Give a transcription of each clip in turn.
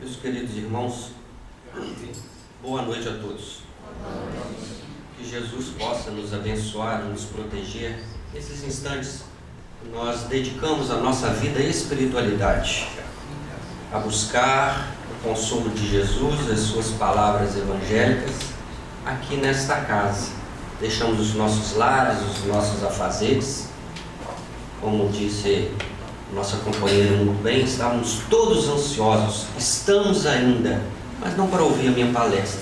Meus queridos irmãos, boa noite a todos. Que Jesus possa nos abençoar, nos proteger. Nesses instantes, nós dedicamos a nossa vida à espiritualidade, a buscar o consolo de Jesus, as suas palavras evangélicas, aqui nesta casa. Deixamos os nossos lares, os nossos afazeres, como disse nossa companheira muito bem, estávamos todos ansiosos, estamos ainda, mas não para ouvir a minha palestra.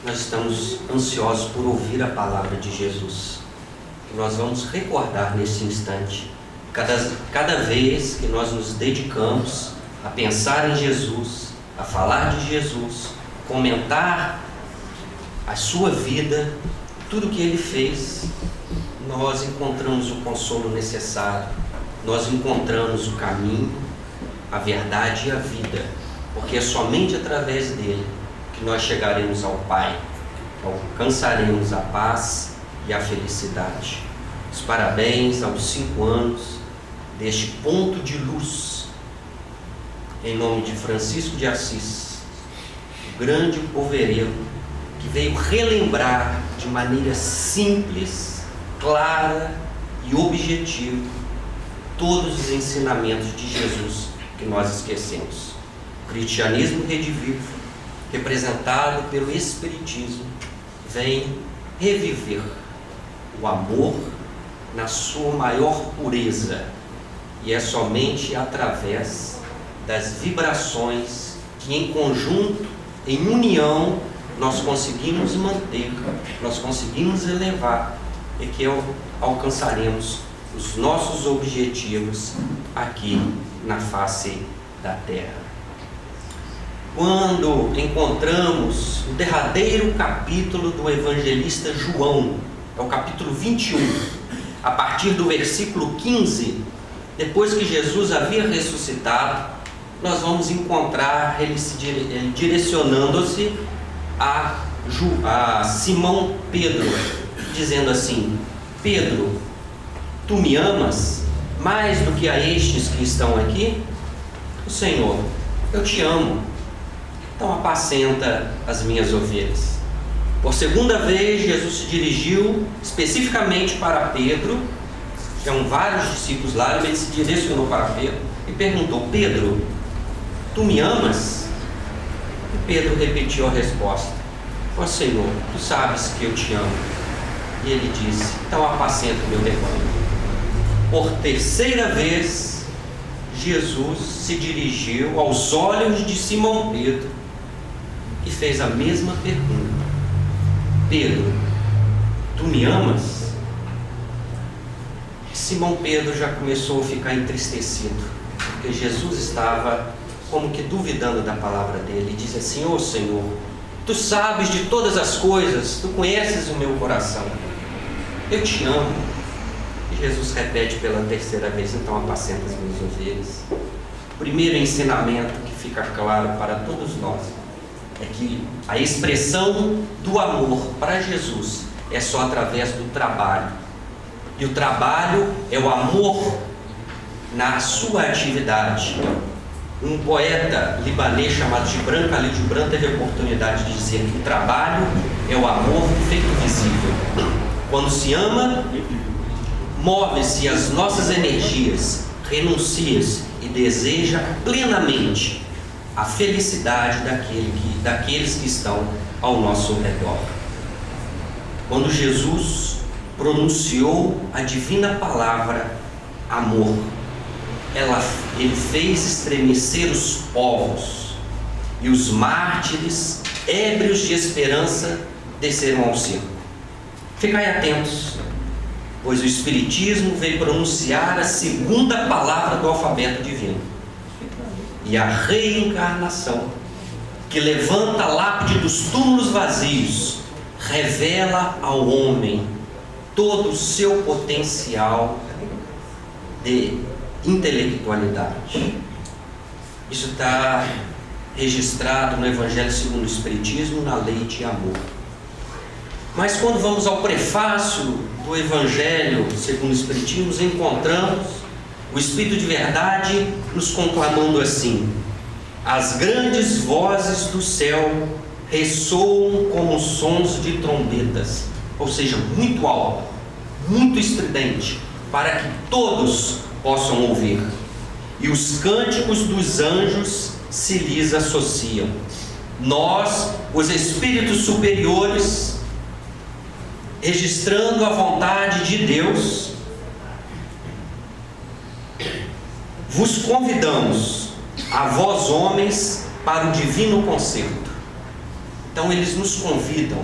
Nós estamos ansiosos por ouvir a palavra de Jesus, que nós vamos recordar nesse instante. Cada vez que nós nos dedicamos a pensar em Jesus, a falar de Jesus, comentar a sua vida, tudo que Ele fez, nós encontramos o consolo necessário. Nós encontramos o caminho, a verdade e a vida, porque é somente através dele que nós chegaremos ao Pai, alcançaremos a paz e a felicidade. Os parabéns aos 5 anos deste ponto de luz, em nome de Francisco de Assis, o grande poveireiro que veio relembrar de maneira simples, clara e objetiva todos os ensinamentos de Jesus que nós esquecemos. O cristianismo redivivo, representado pelo Espiritismo, vem reviver o amor na sua maior pureza, e é somente através das vibrações que em conjunto, em união, nós conseguimos manter, nós conseguimos elevar, e que alcançaremos os nossos objetivos aqui na face da terra. Quando encontramos o derradeiro capítulo do evangelista João, é o capítulo 21, a partir do versículo 15, depois que Jesus havia ressuscitado, nós vamos encontrar ele direcionando-se a Simão Pedro, dizendo assim: Pedro, tu me amas mais do que a estes que estão aqui? O Senhor, eu te amo, então apacenta as minhas ovelhas. Por segunda vez, Jesus se dirigiu especificamente para Pedro, tinham vários discípulos lá, ele se direcionou para Pedro e perguntou: Pedro, tu me amas? E Pedro repetiu a resposta: ó Senhor, tu sabes que eu te amo. E ele disse: então apacenta o meu rebanho. Por terceira vez, Jesus se dirigiu aos olhos de Simão Pedro e fez a mesma pergunta: Pedro, tu me amas? Simão Pedro já começou a ficar entristecido, porque Jesus estava como que duvidando da palavra dele, e disse assim: ô Senhor, tu sabes de todas as coisas, tu conheces o meu coração, eu te amo. E Jesus repete pela terceira vez: então apacenta as minhas ovelhas. O primeiro ensinamento que fica claro para todos nós é que a expressão do amor para Jesus é só através do trabalho. E o trabalho é o amor na sua atividade. Um poeta libanês chamado Gibran Khalil Gibran teve a oportunidade de dizer que o trabalho é o amor feito visível. Quando se ama, move-se as nossas energias, renuncia-se e deseja plenamente a felicidade daqueles que estão ao nosso redor. Quando Jesus pronunciou a divina palavra amor, ele fez estremecer os povos, e os mártires, ébrios de esperança, desceram ao circo. Ficai atentos, pois o Espiritismo veio pronunciar a segunda palavra do alfabeto divino, e a reencarnação, que levanta a lápide dos túmulos vazios, revela ao homem todo o seu potencial de intelectualidade. Isso está registrado no Evangelho segundo o Espiritismo, na lei de amor. Mas quando vamos ao prefácio do Evangelho segundo o Espiritismo, encontramos o Espírito de Verdade nos conclamando assim: as grandes vozes do céu ressoam como sons de trombetas, ou seja, muito alto, muito estridente, para que todos possam ouvir. E os cânticos dos anjos se lhes associam. Nós, os espíritos superiores, registrando a vontade de Deus, vos convidamos, a vós homens, para o divino concerto. Então eles nos convidam.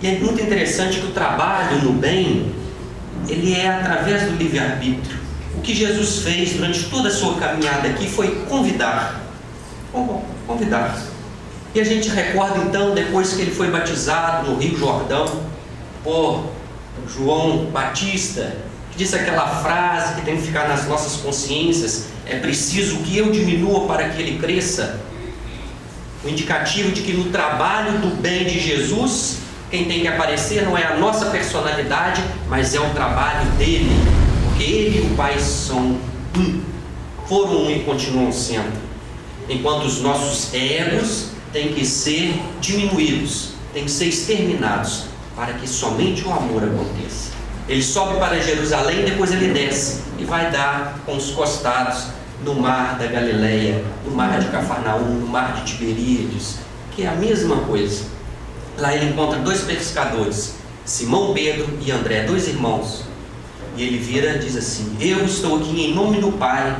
E é muito interessante que o trabalho no bem, ele é através do livre-arbítrio. O que Jesus fez durante toda a sua caminhada aqui foi convidar. Convidar. E a gente recorda então, depois que ele foi batizado no Rio Jordão por João Batista, que disse aquela frase que tem que ficar nas nossas consciências: é preciso que eu diminua para que ele cresça. O indicativo de que no trabalho do bem de Jesus, quem tem que aparecer não é a nossa personalidade, mas é o trabalho dele, porque ele e o Pai são um, foram um e continuam sendo, enquanto os nossos egos têm que ser diminuídos, têm que ser exterminados, para que somente o amor aconteça. Ele sobe para Jerusalém, depois ele desce e vai dar com os costados no mar da Galileia, no mar de Cafarnaum, no mar de Tiberíades, que é a mesma coisa. Lá ele encontra dois pescadores, Simão Pedro e André, dois irmãos. E ele vira e diz assim: eu estou aqui em nome do Pai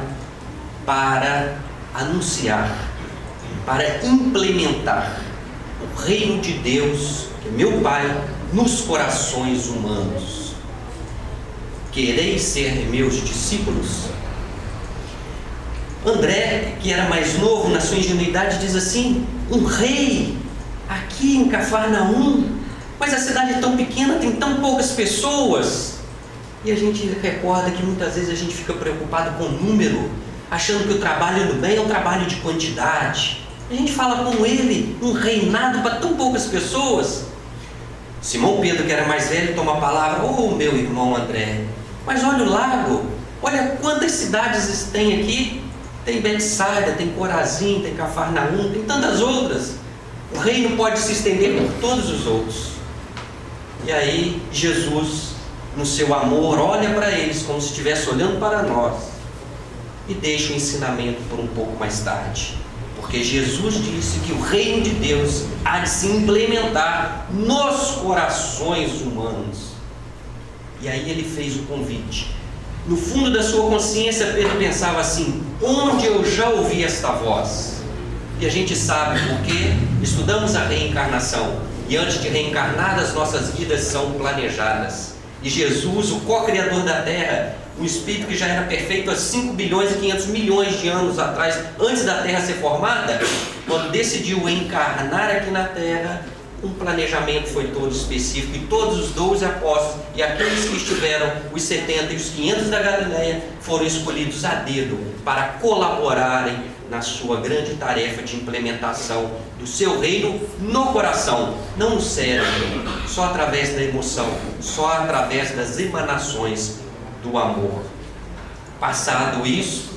para anunciar, para implementar o reino de Deus, que é meu Pai, nos corações humanos. Quereis ser meus discípulos? André, que era mais novo na sua ingenuidade, diz assim: um rei aqui em Cafarnaum, mas a cidade é tão pequena, tem tão poucas pessoas. E a gente recorda que muitas vezes a gente fica preocupado com o número, achando que o trabalho do bem é um trabalho de quantidade. A gente fala como ele, um reinado para tão poucas pessoas. Simão Pedro, que era mais velho, toma a palavra: oh, meu irmão André, mas olha o lago, olha quantas cidades tem aqui. Tem Betsaida, tem Corazim, tem Cafarnaum, tem tantas outras. O reino pode se estender por todos os outros. E aí Jesus, no seu amor, olha para eles como se estivesse olhando para nós e deixa o ensinamento por um pouco mais tarde, porque Jesus disse que o reino de Deus há de se implementar nos corações humanos. E aí ele fez o convite. No fundo da sua consciência, Pedro pensava assim: onde eu já ouvi esta voz? E a gente sabe porque estudamos a reencarnação, e antes de reencarnar, as nossas vidas são planejadas. E Jesus, o co-criador da Terra, um espírito que já era perfeito há 5 bilhões e 500 milhões de anos atrás, antes da Terra ser formada, quando decidiu encarnar aqui na Terra, um planejamento foi todo específico, e todos os 12 apóstolos e aqueles que estiveram, os 70 e os 500 da Galileia, foram escolhidos a dedo para colaborarem na sua grande tarefa de implementação do seu reino no coração, não no cérebro, só através da emoção, só através das emanações do amor. Passado isso,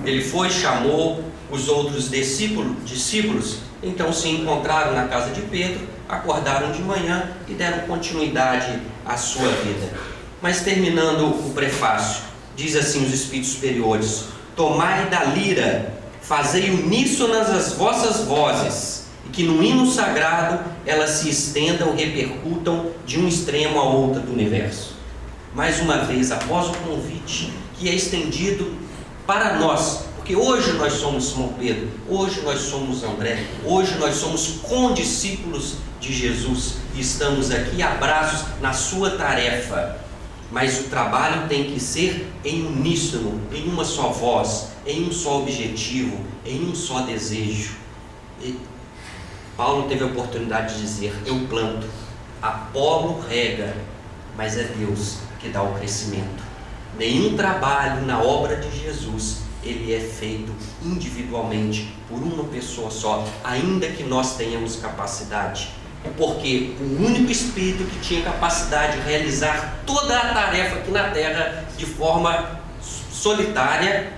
ele foi, chamou os outros discípulos, então se encontraram na casa de Pedro, acordaram de manhã e deram continuidade à sua vida. Mas terminando o prefácio, diz assim os espíritos superiores: tomai da lira, fazei uníssonas as vossas vozes, e que no hino sagrado elas se estendam, repercutam de um extremo a outro do universo. Mais uma vez, após o convite que é estendido para nós, porque hoje nós somos Simão Pedro, hoje nós somos André, hoje nós somos condiscípulos de Jesus e estamos aqui abraços na sua tarefa. Mas o trabalho tem que ser em uníssono, em uma só voz, em um só objetivo, em um só desejo. E Paulo teve a oportunidade de dizer: eu planto, Apolo rega, mas é Deus que dá o crescimento. Nenhum trabalho na obra de Jesus ele é feito individualmente por uma pessoa só, ainda que nós tenhamos capacidade. Porque o único espírito que tinha capacidade de realizar toda a tarefa aqui na Terra de forma solitária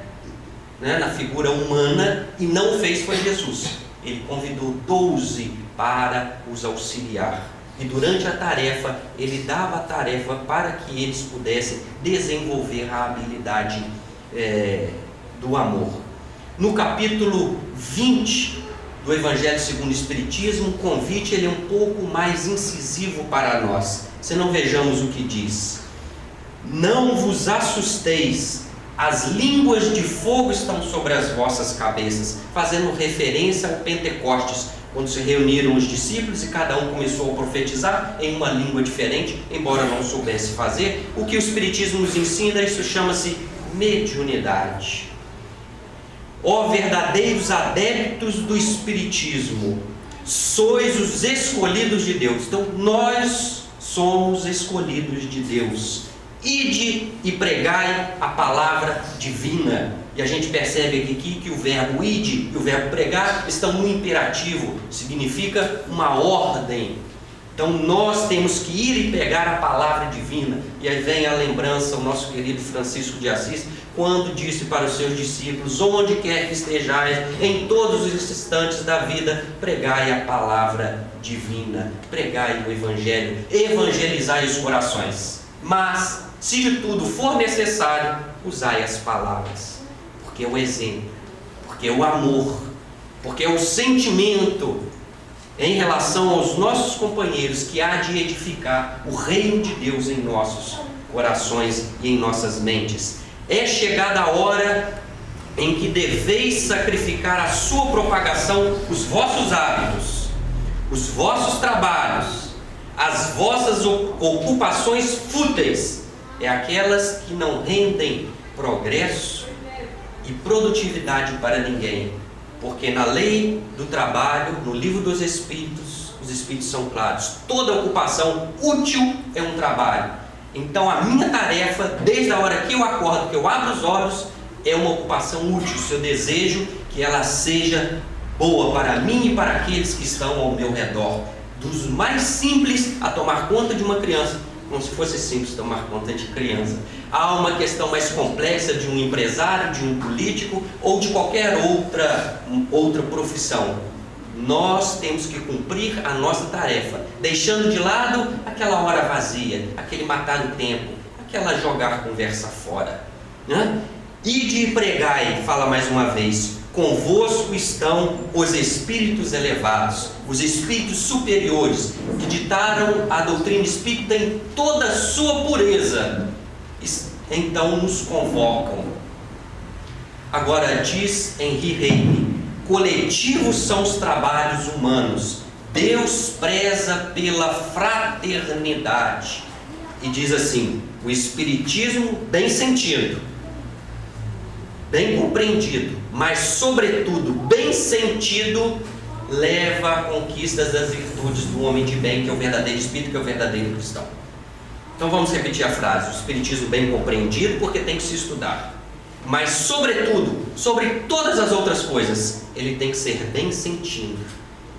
né, na figura humana, e não fez foi Jesus. Ele convidou 12 para os auxiliar. E durante a tarefa, ele dava a tarefa para que eles pudessem desenvolver a habilidade do amor. No capítulo 20 do Evangelho segundo o Espiritismo, o convite ele é um pouco mais incisivo para nós. Se não vejamos o que diz: não vos assusteis, as línguas de fogo estão sobre as vossas cabeças, fazendo referência ao Pentecostes, quando se reuniram os discípulos e cada um começou a profetizar em uma língua diferente, embora não soubesse fazer. O que o Espiritismo nos ensina, isso chama-se mediunidade. Ó verdadeiros adeptos do Espiritismo, sois os escolhidos de Deus. Então nós somos escolhidos de Deus. Ide e pregai a palavra divina. E a gente percebe aqui que o verbo ide e o verbo pregar estão no imperativo, significa uma ordem. Então nós temos que ir e pegar a palavra divina. E aí vem a lembrança, o nosso querido Francisco de Assis, quando disse para os seus discípulos: onde quer que estejais, em todos os instantes da vida, pregai a palavra divina, pregai o Evangelho, evangelizai os corações. Mas, se de tudo for necessário, usai as palavras, porque é o exemplo, porque é o amor, porque é o sentimento em relação aos nossos companheiros que há de edificar o reino de Deus em nossos corações e em nossas mentes. É chegada a hora em que deveis sacrificar a sua propagação, os vossos hábitos, os vossos trabalhos, as vossas ocupações fúteis, é aquelas que não rendem progresso e produtividade para ninguém, porque na lei do trabalho, no livro dos Espíritos, os Espíritos são claros: toda ocupação útil é um trabalho. Então a minha tarefa, desde a hora que eu acordo, que eu abro os olhos, é uma ocupação útil. Se eu desejo que ela seja boa para mim e para aqueles que estão ao meu redor, dos mais simples a tomar conta de uma criança, como se fosse simples tomar conta de criança, há uma questão mais complexa de um empresário, de um político ou de qualquer outra profissão. Nós temos que cumprir a nossa tarefa, deixando de lado aquela hora vazia, aquele matar o tempo, aquela jogar a conversa fora, né? Ide e pregai, fala mais uma vez: convosco estão os espíritos elevados, os espíritos superiores, que ditaram a doutrina espírita em toda a sua pureza. Então nos convocam. Agora diz Henri Heine: coletivos são os trabalhos humanos, Deus preza pela fraternidade. E diz assim: o Espiritismo bem sentido, bem compreendido, mas sobretudo bem sentido, leva a conquistas das virtudes do homem de bem, que é o verdadeiro espírito, que é o verdadeiro cristão. Então vamos repetir a frase: o Espiritismo bem compreendido, porque tem que se estudar, mas sobretudo, sobre todas as outras coisas, ele tem que ser bem sentido,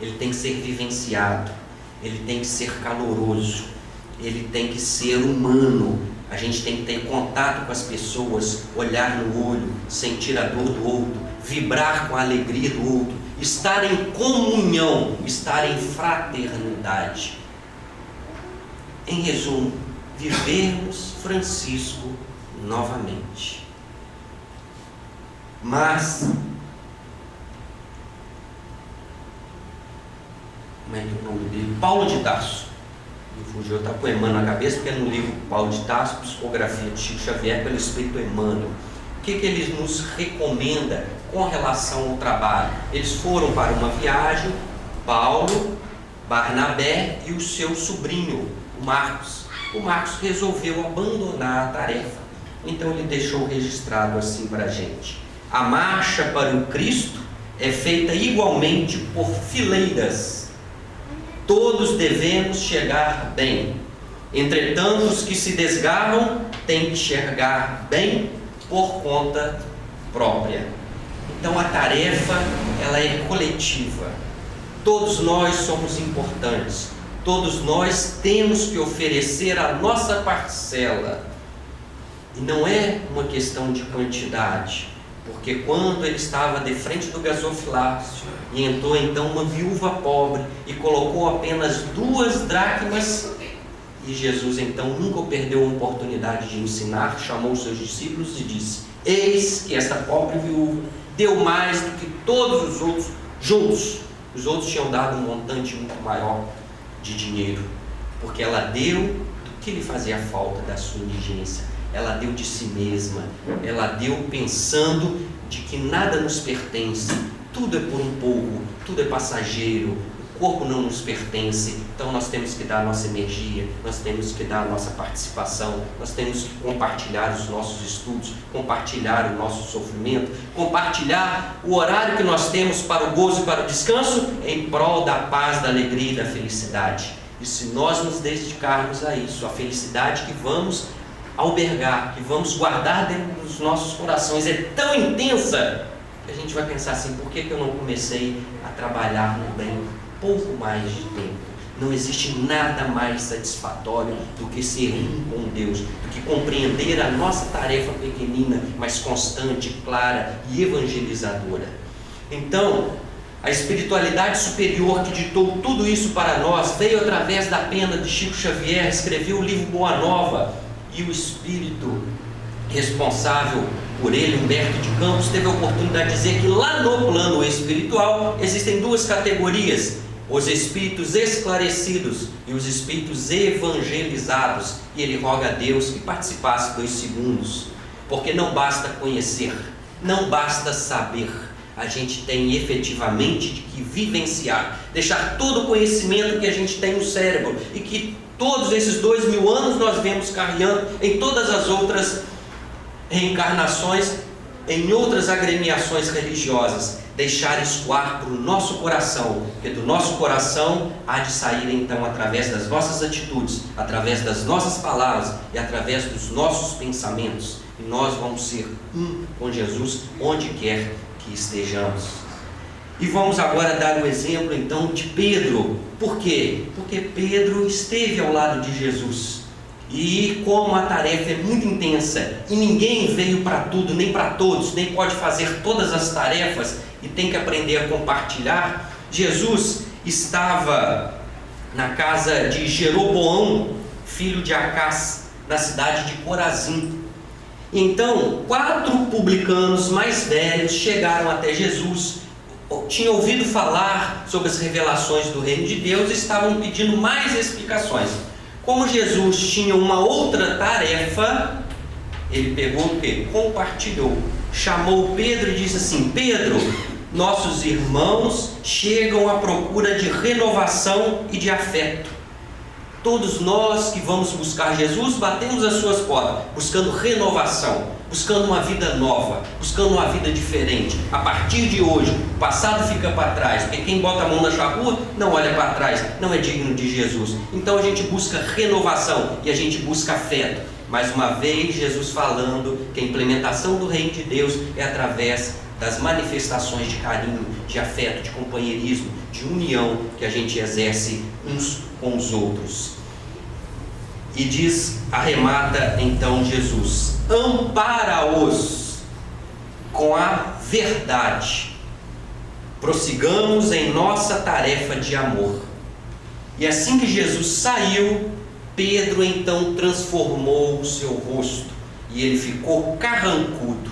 ele tem que ser vivenciado, ele tem que ser caloroso, ele tem que ser humano. A gente tem que ter contato com as pessoas, olhar no olho, sentir a dor do outro, vibrar com a alegria do outro, estar em comunhão, estar em fraternidade. Em resumo, vivermos Francisco novamente. Mas, como é que é o nome dele? Paulo de Tarso. Me fugiu, está com Emmanuel na cabeça, porque é no livro Paulo de Tarso, Psicografia de Chico Xavier, pelo Espírito Emmanuel. O que ele nos recomenda com relação ao trabalho? Eles foram para uma viagem, Paulo, Barnabé e o seu sobrinho, o Marcos. O Marcos resolveu abandonar a tarefa, então ele deixou registrado assim para a gente: a marcha para o Cristo é feita igualmente por fileiras. Todos devemos chegar bem. Entretanto, os que se desgarram têm que chegar bem por conta própria. Então a tarefa, ela é coletiva. Todos nós somos importantes. Todos nós temos que oferecer a nossa parcela. E não é uma questão de quantidade, Porque quando ele estava de frente do gasofilácio e entrou então uma viúva pobre e colocou apenas 2 dracmas, e Jesus então nunca perdeu a oportunidade de ensinar, chamou os seus discípulos e disse: eis que esta pobre viúva deu mais do que todos os outros juntos. Os outros tinham dado um montante muito maior de dinheiro, porque ela deu do que lhe fazia falta da sua indigência. Ela deu de si mesma, ela deu pensando de que nada nos pertence, tudo é por um pouco, tudo é passageiro, o corpo não nos pertence, então nós temos que dar a nossa energia, nós temos que dar a nossa participação, nós temos que compartilhar os nossos estudos, compartilhar o nosso sofrimento, compartilhar o horário que nós temos para o gozo e para o descanso, em prol da paz, da alegria e da felicidade. E se nós nos dedicarmos a isso, a felicidade que vamos albergar, que vamos guardar dentro dos nossos corações é tão intensa que a gente vai pensar assim: por que eu não comecei a trabalhar no bem pouco mais de tempo? Não existe nada mais satisfatório do que ser um com Deus, do que compreender a nossa tarefa pequenina, mas constante, clara e evangelizadora. Então, a espiritualidade superior que ditou tudo isso para nós veio através da pena de Chico Xavier, escreveu o livro Boa Nova, e o espírito responsável por ele, Humberto de Campos, teve a oportunidade de dizer que lá no plano espiritual existem 2 categorias: os espíritos esclarecidos e os espíritos evangelizados. E ele roga a Deus que participasse 2 segundos, porque não basta conhecer, não basta saber, a gente tem efetivamente de que vivenciar, deixar todo o conhecimento que a gente tem no cérebro e que todos esses 2000 anos nós vemos carreando em todas as outras reencarnações, em outras agremiações religiosas, deixar escoar para o nosso coração, porque do nosso coração há de sair então, através das nossas atitudes, através das nossas palavras e através dos nossos pensamentos, e nós vamos ser um com Jesus onde quer que estejamos. E vamos agora dar o exemplo então de Pedro. Por quê? Porque Pedro esteve ao lado de Jesus. E como a tarefa é muito intensa e ninguém veio para tudo, nem para todos, nem pode fazer todas as tarefas e tem que aprender a compartilhar, Jesus estava na casa de Jeroboão, filho de Acás, na cidade de Corazim. Então 4 publicanos mais velhos chegaram até Jesus, tinham ouvido falar sobre as revelações do reino de Deus e estavam pedindo mais explicações. Como Jesus tinha uma outra tarefa, ele pegou o quê? Compartilhou, chamou Pedro e disse assim: Pedro, nossos irmãos chegam à procura de renovação e de afeto. Todos nós que vamos buscar Jesus, batemos as suas portas, buscando renovação, buscando uma vida nova, buscando uma vida diferente. A partir de hoje, o passado fica para trás, porque quem bota a mão na charrua não olha para trás, não é digno de Jesus. Então a gente busca renovação e a gente busca afeto. Mais uma vez, Jesus falando que a implementação do reino de Deus é através das manifestações de carinho, de afeto, de companheirismo, de união que a gente exerce uns com os outros. E diz, arremata então Jesus: ampara-os com a verdade, prossigamos em nossa tarefa de amor. E assim que Jesus saiu, Pedro então transformou o seu rosto e ele ficou carrancudo.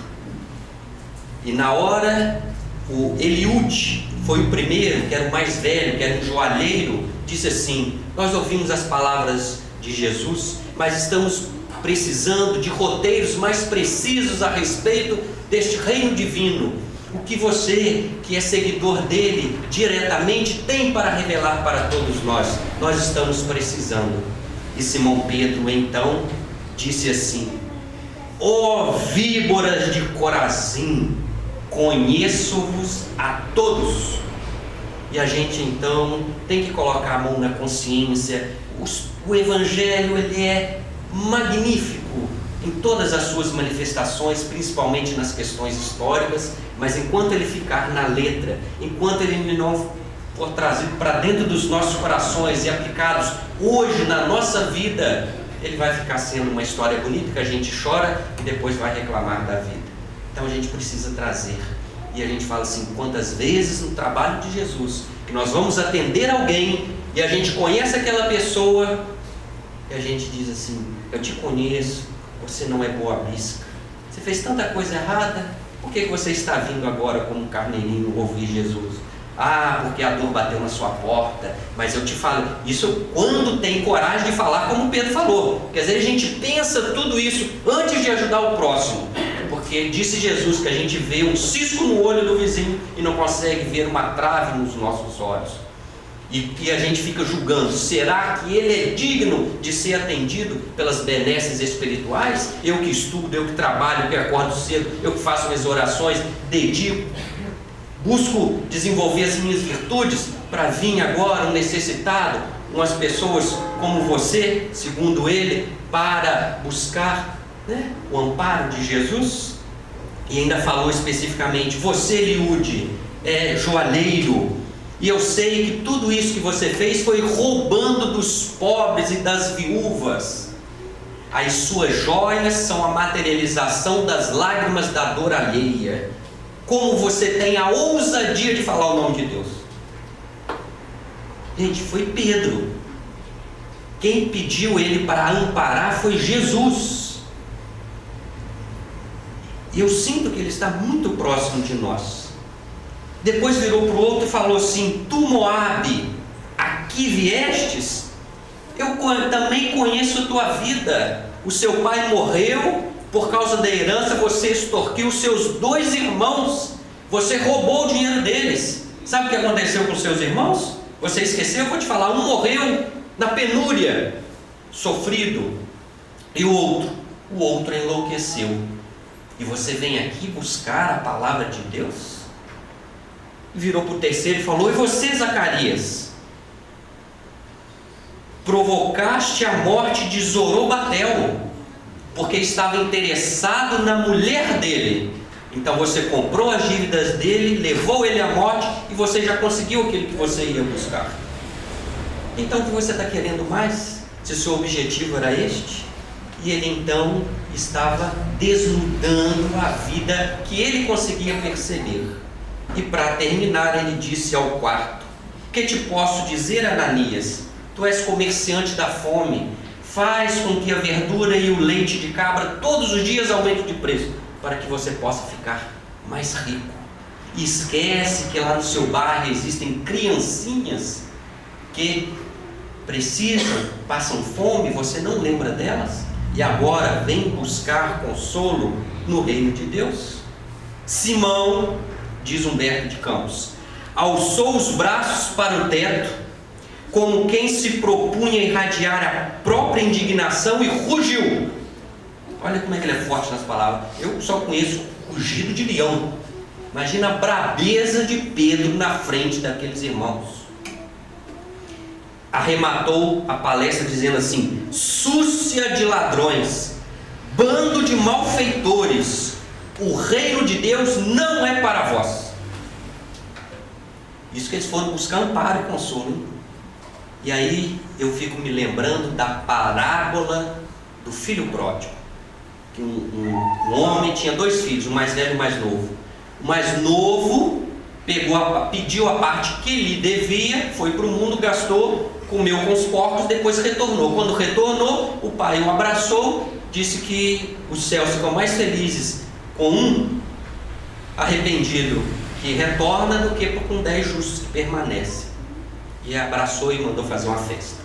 E na hora, o Eliúde foi o primeiro, que era o mais velho, que era um joalheiro, disse assim: nós ouvimos as palavras de Jesus, mas estamos precisando de roteiros mais precisos a respeito deste reino divino. O que você, que é seguidor dele diretamente, tem para revelar para todos nós? Nós estamos precisando. E Simão Pedro então disse assim: ó víboras de Corazim, conheço-vos a todos. E a gente então tem que colocar a mão na consciência. O Evangelho, ele é magnífico em todas as suas manifestações, principalmente nas questões históricas, mas enquanto ele ficar na letra, enquanto ele não for trazido para dentro dos nossos corações e aplicados hoje na nossa vida, ele vai ficar sendo uma história bonita que a gente chora e depois vai reclamar da vida. Então a gente precisa trazer. E a gente fala assim, quantas vezes no trabalho de Jesus, que nós vamos atender alguém, e a gente conhece aquela pessoa, e a gente diz assim, eu te conheço, você não é boa bisca, você fez tanta coisa errada, por que você está vindo agora como um carneirinho ouvir Jesus? Ah, porque a dor bateu na sua porta. Mas eu te falo, isso quando tem coragem de falar como Pedro falou. Quer dizer, a gente pensa tudo isso antes de ajudar o próximo. Porque disse Jesus que a gente vê um cisco no olho do vizinho e não consegue ver uma trave nos nossos olhos. E a gente fica julgando, será que ele é digno de ser atendido pelas benesses espirituais? Eu que estudo, eu que trabalho, eu que acordo cedo, eu que faço minhas orações, dedico, busco desenvolver as minhas virtudes para vir agora um necessitado, umas pessoas como você, segundo ele, para buscar, o amparo de Jesus. E ainda falou especificamente, você, Eliúde, é joalheiro, e eu sei que tudo isso que você fez foi roubando dos pobres e das viúvas. As suas joias são a materialização das lágrimas da dor alheia. Como você tem a ousadia de falar o nome de Deus? Gente, foi Pedro. Quem pediu ele para amparar foi Jesus. E eu sinto que ele está muito próximo de nós. Depois virou para o outro e falou assim, tu, Moabe, aqui viestes? Eu também conheço tua vida. O seu pai morreu, por causa da herança você extorquiu seus 2 irmãos, você roubou o dinheiro deles. Sabe o que aconteceu com seus irmãos? Você esqueceu? Eu vou te falar, um morreu na penúria, sofrido, e o outro enlouqueceu. E você vem aqui buscar a palavra de Deus? Virou para o terceiro e falou, e você, Zacarias? Provocaste a morte de Zorobatel, porque estava interessado na mulher dele. Então você comprou as dívidas dele, levou ele à morte, e você já conseguiu aquilo que você ia buscar. Então o que você está querendo mais? Se o seu objetivo era este? E ele então estava desnudando a vida que ele conseguia perceber. E para terminar, ele disse ao quarto, que te posso dizer, Ananias? Tu és comerciante da fome, faz com que a verdura e o leite de cabra todos os dias aumentem de preço, para que você possa ficar mais rico. E esquece que lá no seu bairro existem criancinhas que precisam, passam fome, você não lembra delas? E agora vem buscar consolo no reino de Deus? Simão, diz Humberto de Campos, alçou os braços para o teto, como quem se propunha irradiar a própria indignação, e rugiu. Olha como é que ele é forte nas palavras. Eu só conheço rugido de leão. Imagina a brabeza de Pedro na frente daqueles irmãos. Arrematou a palestra dizendo assim, súcia de ladrões, bando de malfeitores, o reino de Deus não é para vós. Isso que eles foram buscar amparo e consolo, hein? E aí eu fico me lembrando da parábola do filho pródigo. Que um homem tinha 2 filhos, o mais velho e o mais novo. O mais novo pediu a parte que lhe devia, foi para o mundo, gastou, comeu com os porcos, depois retornou. Quando retornou, o pai o abraçou, disse que os céus ficam mais felizes com um arrependido que retorna do que com 10 justos que permanecem. E abraçou e mandou fazer uma festa.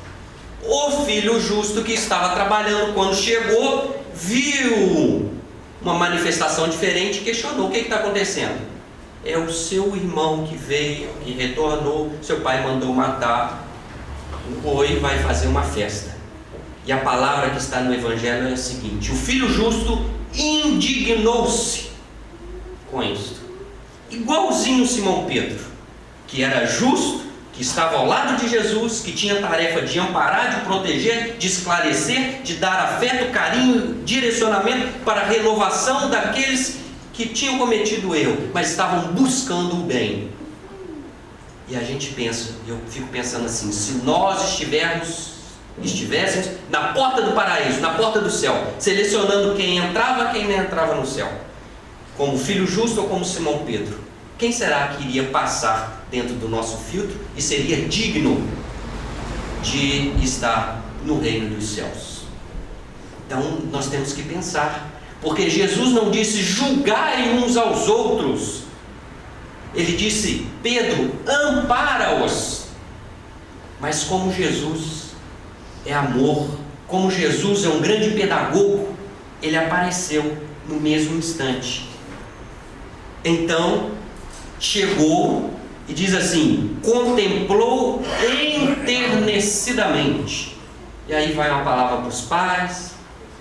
O filho justo que estava trabalhando, quando chegou, viu uma manifestação diferente e questionou: o que está acontecendo? É o seu irmão que veio, que retornou, seu pai mandou matar o boi e vai fazer uma festa. E a palavra que está no Evangelho é a seguinte: o filho justo indignou-se com isto, igualzinho Simão Pedro, que era justo, que estava ao lado de Jesus, que tinha a tarefa de amparar, de proteger, de esclarecer, de dar afeto, carinho, direcionamento para a renovação daqueles que tinham cometido erro, mas estavam buscando o bem. E a gente pensa, eu fico pensando assim: se nós estivéssemos na porta do paraíso, na porta do céu, selecionando quem entrava e quem não entrava no céu, como filho justo ou como Simão Pedro? Quem será que iria passar dentro do nosso filtro e seria digno de estar no reino dos céus? Então nós temos que pensar, porque Jesus não disse julgarem uns aos outros. Ele disse: Pedro, ampara-os. Mas como Jesus é amor, como Jesus é um grande pedagogo, ele apareceu no mesmo instante. Então chegou e diz assim: contemplou enternecidamente. E aí vai uma palavra para os pais,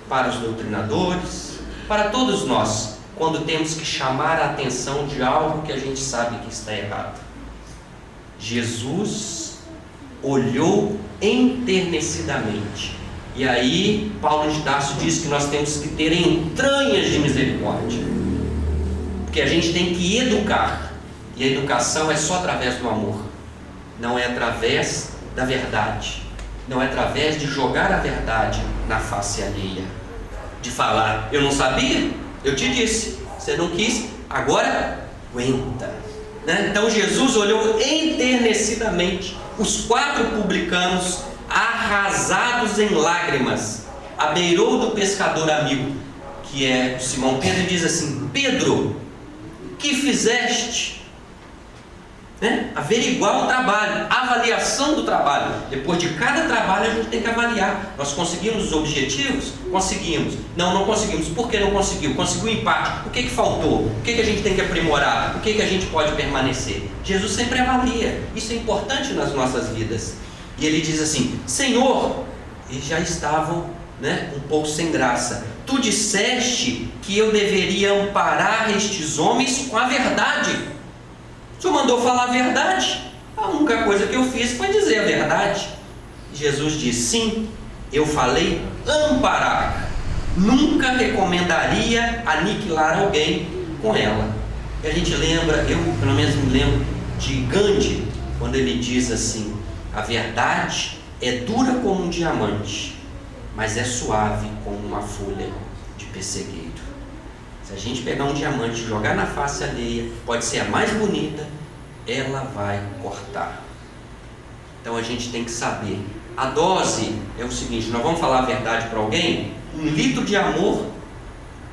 para os doutrinadores, para todos nós, quando temos que chamar a atenção de algo que a gente sabe que está errado. Jesus olhou enternecidamente. E aí Paulo de Tarso diz que nós temos que ter entranhas de misericórdia, porque a gente tem que educar. E a educação é só através do amor, não é através da verdade, não é através de jogar a verdade na face alheia, de falar: eu não sabia, eu te disse, você não quis, agora aguenta, né? Então Jesus olhou enternecidamente os 4 publicanos arrasados em lágrimas, abeirou do pescador amigo, que é Simão Pedro, e diz assim: Pedro, que fizeste? Averiguar o trabalho, avaliação do trabalho. Depois de cada trabalho a gente tem que avaliar. Nós conseguimos os objetivos? Conseguimos. Não conseguimos. Por que não conseguiu? Conseguiu empate. O que faltou? O que a gente tem que aprimorar? O que a gente pode permanecer? Jesus sempre avalia. Isso é importante nas nossas vidas. E ele diz assim: Senhor, eles já estavam um pouco sem graça. Tu disseste que eu deveria amparar estes homens com a verdade. O Senhor mandou falar a verdade. A única coisa que eu fiz foi dizer a verdade. Jesus disse: sim, eu falei amparar. Nunca recomendaria aniquilar alguém com ela. E a gente lembra, eu pelo menos me lembro de Gandhi, quando ele diz assim: a verdade é dura como um diamante, mas é suave como uma folha de pessegueiro. Se a gente pegar um diamante e jogar na face alheia, pode ser a mais bonita, ela vai cortar. Então a gente tem que saber. A dose é o seguinte: nós vamos falar a verdade para alguém, 1 litro de amor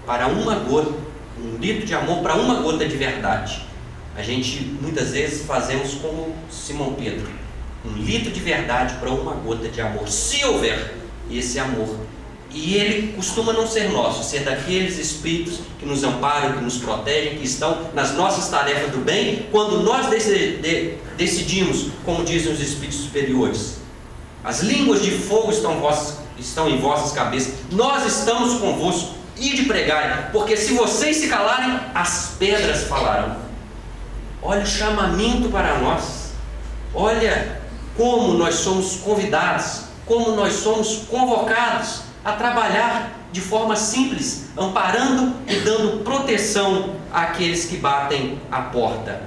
para uma gota, 1 litro de amor para uma gota de verdade. A gente muitas vezes fazemos como Simão Pedro, 1 litro de verdade para uma gota de amor, se houver esse amor. E ele costuma não ser nosso, ser daqueles espíritos que nos amparam, que nos protegem, que estão nas nossas tarefas do bem, quando nós decidimos, como dizem os espíritos superiores: as línguas de fogo estão em vossas cabeças, nós estamos convosco, ide pregai, porque se vocês se calarem, as pedras falarão. Olha o chamamento para nós, olha como nós somos convidados, como nós somos convocados a trabalhar de forma simples, amparando e dando proteção àqueles que batem a porta.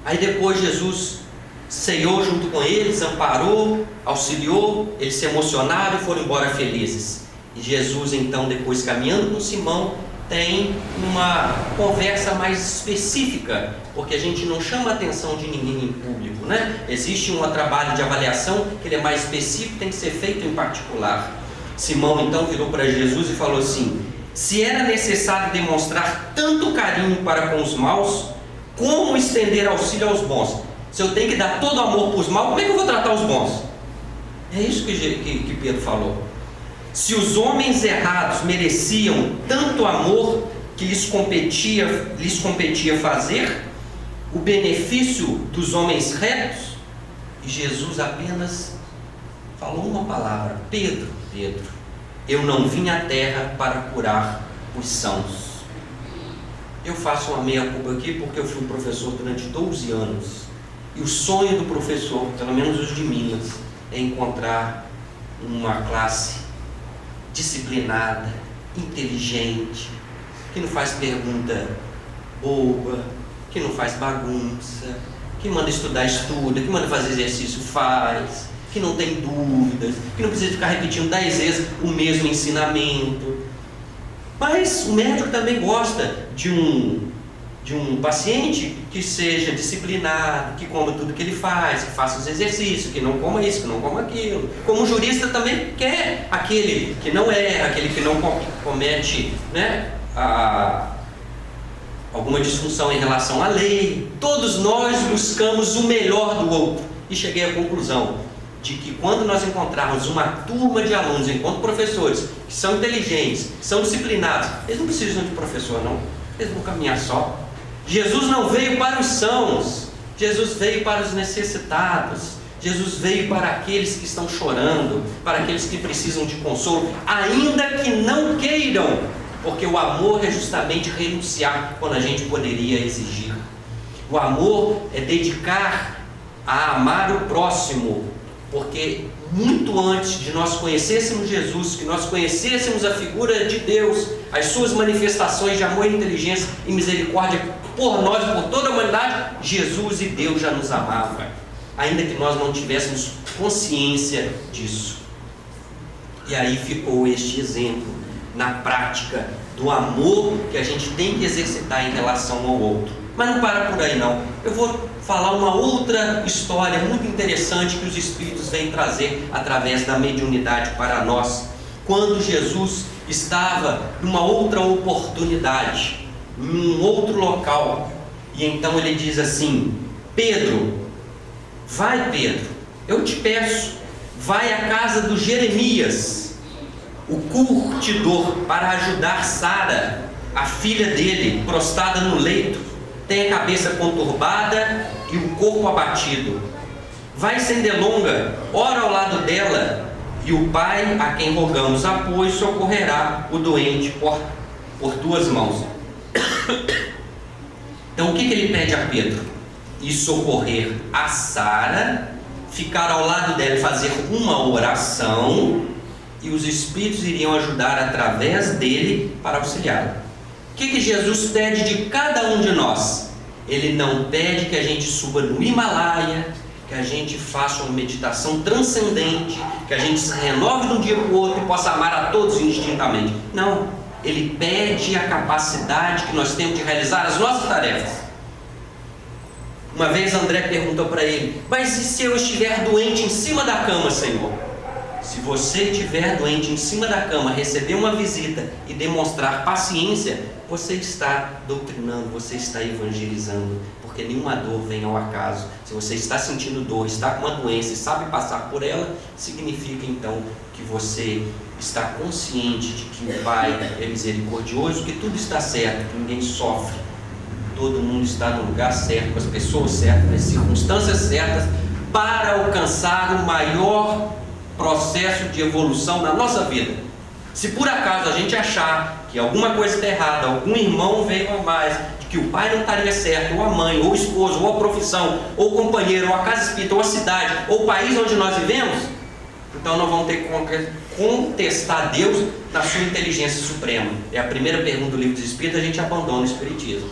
Aí depois Jesus ceiou junto com eles, amparou, auxiliou, eles se emocionaram e foram embora felizes. E Jesus então, depois caminhando com Simão, tem uma conversa mais específica, porque a gente não chama a atenção de ninguém em público, Existe um trabalho de avaliação que ele é mais específico, tem que ser feito em particular. Simão então virou para Jesus e falou assim: se era necessário demonstrar tanto carinho para com os maus, como estender auxílio aos bons? Se eu tenho que dar todo amor para os maus, como é que eu vou tratar os bons? É isso que Pedro falou. Se os homens errados mereciam tanto amor que lhes competia fazer, o benefício dos homens retos, e Jesus apenas falou uma palavra: Pedro, eu não vim à terra para curar os sãos. Eu faço uma meia-culpa aqui porque eu fui professor durante 12 anos. E o sonho do professor, pelo menos os de Minas, é encontrar uma classe disciplinada, inteligente, que não faz pergunta boba, que não faz bagunça, que manda estudar, estuda, que manda fazer exercício, faz, que não tem dúvidas, que não precisa ficar repetindo 10 vezes o mesmo ensinamento. Mas o médico também gosta de um paciente que seja disciplinado, que coma tudo que ele faz, que faça os exercícios, que não coma isso, que não coma aquilo. Como o jurista também quer aquele que não erra, aquele que não comete, né, alguma disfunção em relação à lei. Todos nós buscamos o melhor do outro. E cheguei à conclusão de que quando nós encontrarmos uma turma de alunos, enquanto professores, que são inteligentes, que são disciplinados, eles não precisam de professor não, eles vão caminhar só. Jesus não veio para os sãos, Jesus veio para os necessitados, Jesus veio para aqueles que estão chorando, para aqueles que precisam de consolo, ainda que não queiram, porque o amor é justamente renunciar quando a gente poderia exigir. O amor é dedicar a amar o próximo, porque muito antes de nós conhecêssemos Jesus, que nós conhecêssemos a figura de Deus, as suas manifestações de amor, inteligência e misericórdia por nós, por toda a humanidade, Jesus e Deus já nos amavam, ainda que nós não tivéssemos consciência disso. E aí ficou este exemplo na prática do amor que a gente tem que exercitar em relação ao outro. Mas não para por aí não. Eu vou falar uma outra história muito interessante que os Espíritos vêm trazer através da mediunidade para nós. Quando Jesus estava numa outra oportunidade, em um outro local, e então ele diz assim: Pedro, vai Pedro, eu te peço, vai à casa do Jeremias, o curtidor, para ajudar Sara, a filha dele, prostrada no leito, tem a cabeça conturbada e o corpo abatido. Vai sem delonga, ora ao lado dela, e o Pai, a quem rogamos apoio, socorrerá o doente por tuas mãos. Então o que ele pede a Pedro? Ir socorrer a Sara, ficar ao lado dela e fazer uma oração, e os Espíritos iriam ajudar através dele para auxiliá-la. O que Jesus pede de cada um de nós? Ele não pede que a gente suba no Himalaia, que a gente faça uma meditação transcendente, que a gente se renove de um dia para o outro e possa amar a todos indistintamente. Não, ele pede a capacidade que nós temos de realizar as nossas tarefas. Uma vez André perguntou para ele: mas e se eu estiver doente em cima da cama, Senhor? Se você estiver doente em cima da cama, receber uma visita e demonstrar paciência, você está doutrinando, você está evangelizando, porque nenhuma dor vem ao acaso. Se você está sentindo dor, está com uma doença e sabe passar por ela, significa então que você está consciente de que o Pai é misericordioso, que tudo está certo, que ninguém sofre, todo mundo está no lugar certo, com as pessoas certas, nas circunstâncias certas, para alcançar o maior processo de evolução na nossa vida. Se por acaso a gente achar que alguma coisa está errada, algum irmão veio a mais, que o pai não estaria certo, ou a mãe, ou o esposo, ou a profissão, ou o companheiro, ou a casa espírita, ou a cidade, ou o país onde nós vivemos, então nós vamos ter que contestar Deus na sua inteligência suprema. É a primeira pergunta do Livro dos Espíritos, a gente abandona o Espiritismo,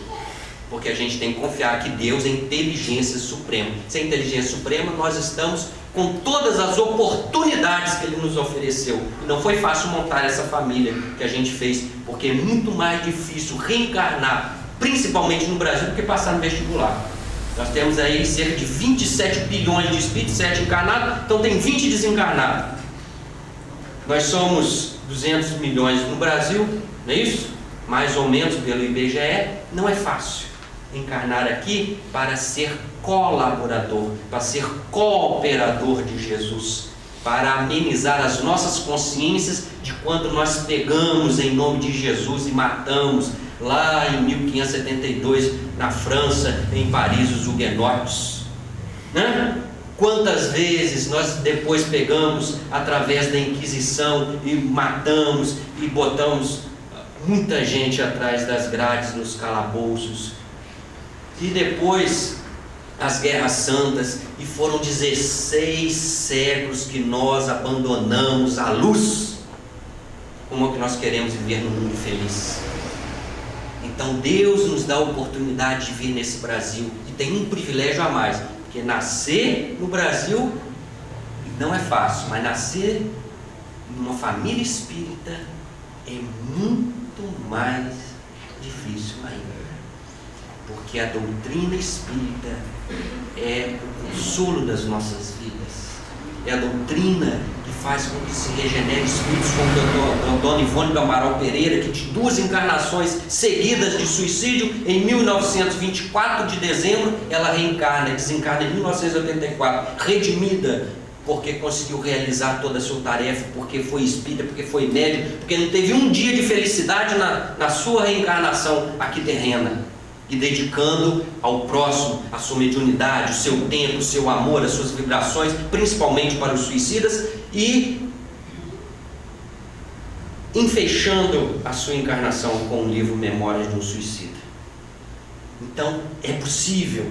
porque a gente tem que confiar que Deus é inteligência suprema. Sem inteligência suprema, nós estamos com todas as oportunidades que Ele nos ofereceu. E não foi fácil montar essa família que a gente fez, porque é muito mais difícil reencarnar, principalmente no Brasil, do que passar no vestibular. Nós temos aí cerca de 27 bilhões de espíritos, 7 encarnados, então tem 20 desencarnados. Nós somos 200 milhões no Brasil, não é isso? Mais ou menos pelo IBGE. Não é fácil encarnar aqui para ser colaborador, para ser cooperador de Jesus, para amenizar as nossas consciências de quando nós pegamos em nome de Jesus e matamos lá em 1572 na França, em Paris, os huguenotes, né? Quantas vezes nós depois pegamos através da Inquisição e matamos e botamos muita gente atrás das grades, nos calabouços. E depois as guerras santas, e foram 16 séculos que nós abandonamos a luz. Como é que nós queremos viver num mundo feliz? Então Deus nos dá a oportunidade de vir nesse Brasil, e tem um privilégio a mais, porque nascer no Brasil não é fácil, mas nascer numa família espírita é muito muito mais difícil ainda. Porque a doutrina espírita é o consolo das nossas vidas. É a doutrina que faz com que se regenere espíritos como a Dona Ivone do Amaral Pereira, que de 2 encarnações seguidas de suicídio, em 1924 de dezembro, ela reencarna, desencarna em 1984, redimida, porque conseguiu realizar toda a sua tarefa, porque foi espírita, porque foi médium, porque não teve um dia de felicidade na sua reencarnação aqui terrena. E dedicando ao próximo a sua mediunidade, o seu tempo, o seu amor, as suas vibrações, principalmente para os suicidas, e enfeixando a sua encarnação com o livro Memórias de um Suicida. Então, é possível,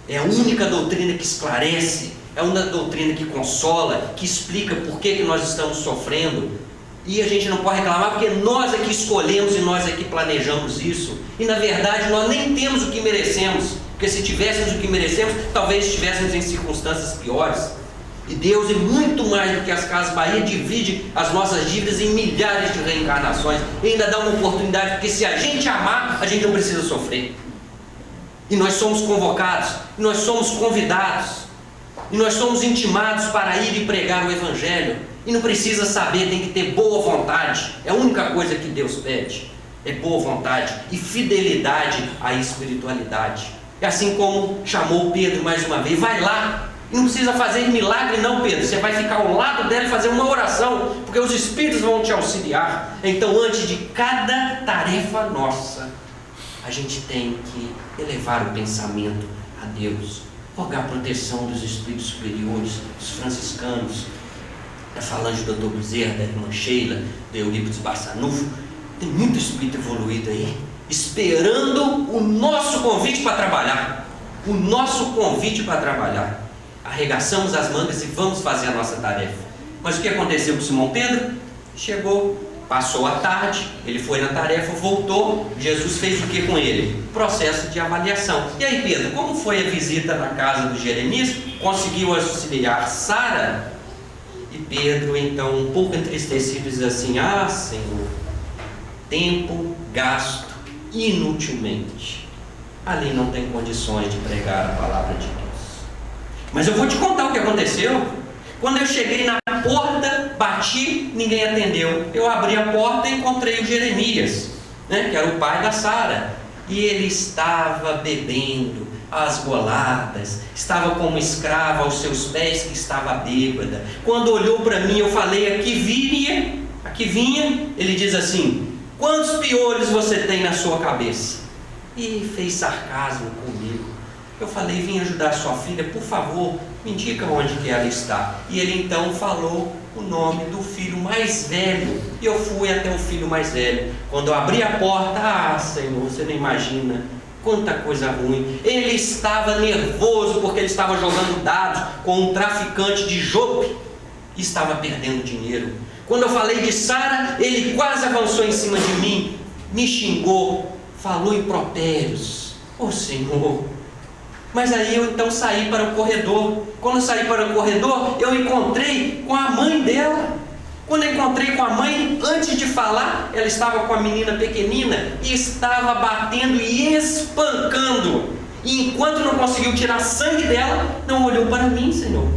é a única doutrina que esclarece, é a única doutrina que consola, que explica por que nós estamos sofrendo. E a gente não pode reclamar porque nós é que escolhemos e nós é que planejamos isso. E na verdade nós nem temos o que merecemos, porque se tivéssemos o que merecemos, talvez estivéssemos em circunstâncias piores. E Deus, é muito mais do que as Casas Bahia, divide as nossas dívidas em milhares de reencarnações e ainda dá uma oportunidade, porque se a gente amar, a gente não precisa sofrer. E nós somos convocados, e nós somos convidados, e nós somos intimados para ir e pregar o Evangelho. E não precisa saber, tem que ter boa vontade. É a única coisa que Deus pede, é boa vontade e fidelidade à espiritualidade. É assim como chamou Pedro mais uma vez: vai lá, e não precisa fazer milagre não, Pedro, você vai ficar ao lado dela e fazer uma oração, porque os Espíritos vão te auxiliar. Então, antes de cada tarefa nossa, a gente tem que elevar o pensamento a Deus, rogar a proteção dos Espíritos superiores, dos franciscanos, da falange do Dr. Bezerra, da irmã Sheila, do Eurípides Barçanufo. Tem muito espírito evoluído aí, esperando o nosso convite para trabalhar. O nosso convite para trabalhar. Arregaçamos as mangas e vamos fazer a nossa tarefa. Mas o que aconteceu com Simão Pedro? Chegou, passou a tarde, ele foi na tarefa, voltou. Jesus fez o que com ele? Processo de avaliação. E aí, Pedro, como foi a visita na casa do Jeremias? Conseguiu auxiliar Sara? E Pedro, então, um pouco entristecido, diz assim: ah, Senhor, tempo gasto inutilmente. Ali não tem condições de pregar a palavra de Deus. Mas eu vou te contar o que aconteceu. Quando eu cheguei na porta, bati, ninguém atendeu. Eu abri a porta e encontrei o Jeremias, né, que era o pai da Sara. E ele estava bebendo às goladas, estava como escrava aos seus pés, que estava bêbada. Quando olhou para mim, eu falei: aqui vinha. Ele diz assim: quantos piolhos você tem na sua cabeça? E fez sarcasmo comigo. Eu falei: vim ajudar a sua filha, por favor, me indica onde que ela está. E ele então falou o nome do filho mais velho, e eu fui até o filho mais velho. Quando eu abri a porta, ah, Senhor, você não imagina quanta coisa ruim. Ele estava nervoso porque ele estava jogando dados com um traficante de Jope e estava perdendo dinheiro. Quando eu falei de Sara, ele quase avançou em cima de mim, me xingou, falou impropérios. Oh, Senhor! Mas aí eu então saí para o corredor. Quando eu saí para o corredor, eu encontrei com a mãe dela. Quando eu encontrei com a mãe, antes de falar, ela estava com a menina pequenina e estava batendo e espancando. E enquanto não conseguiu tirar sangue dela, não olhou para mim, Senhor.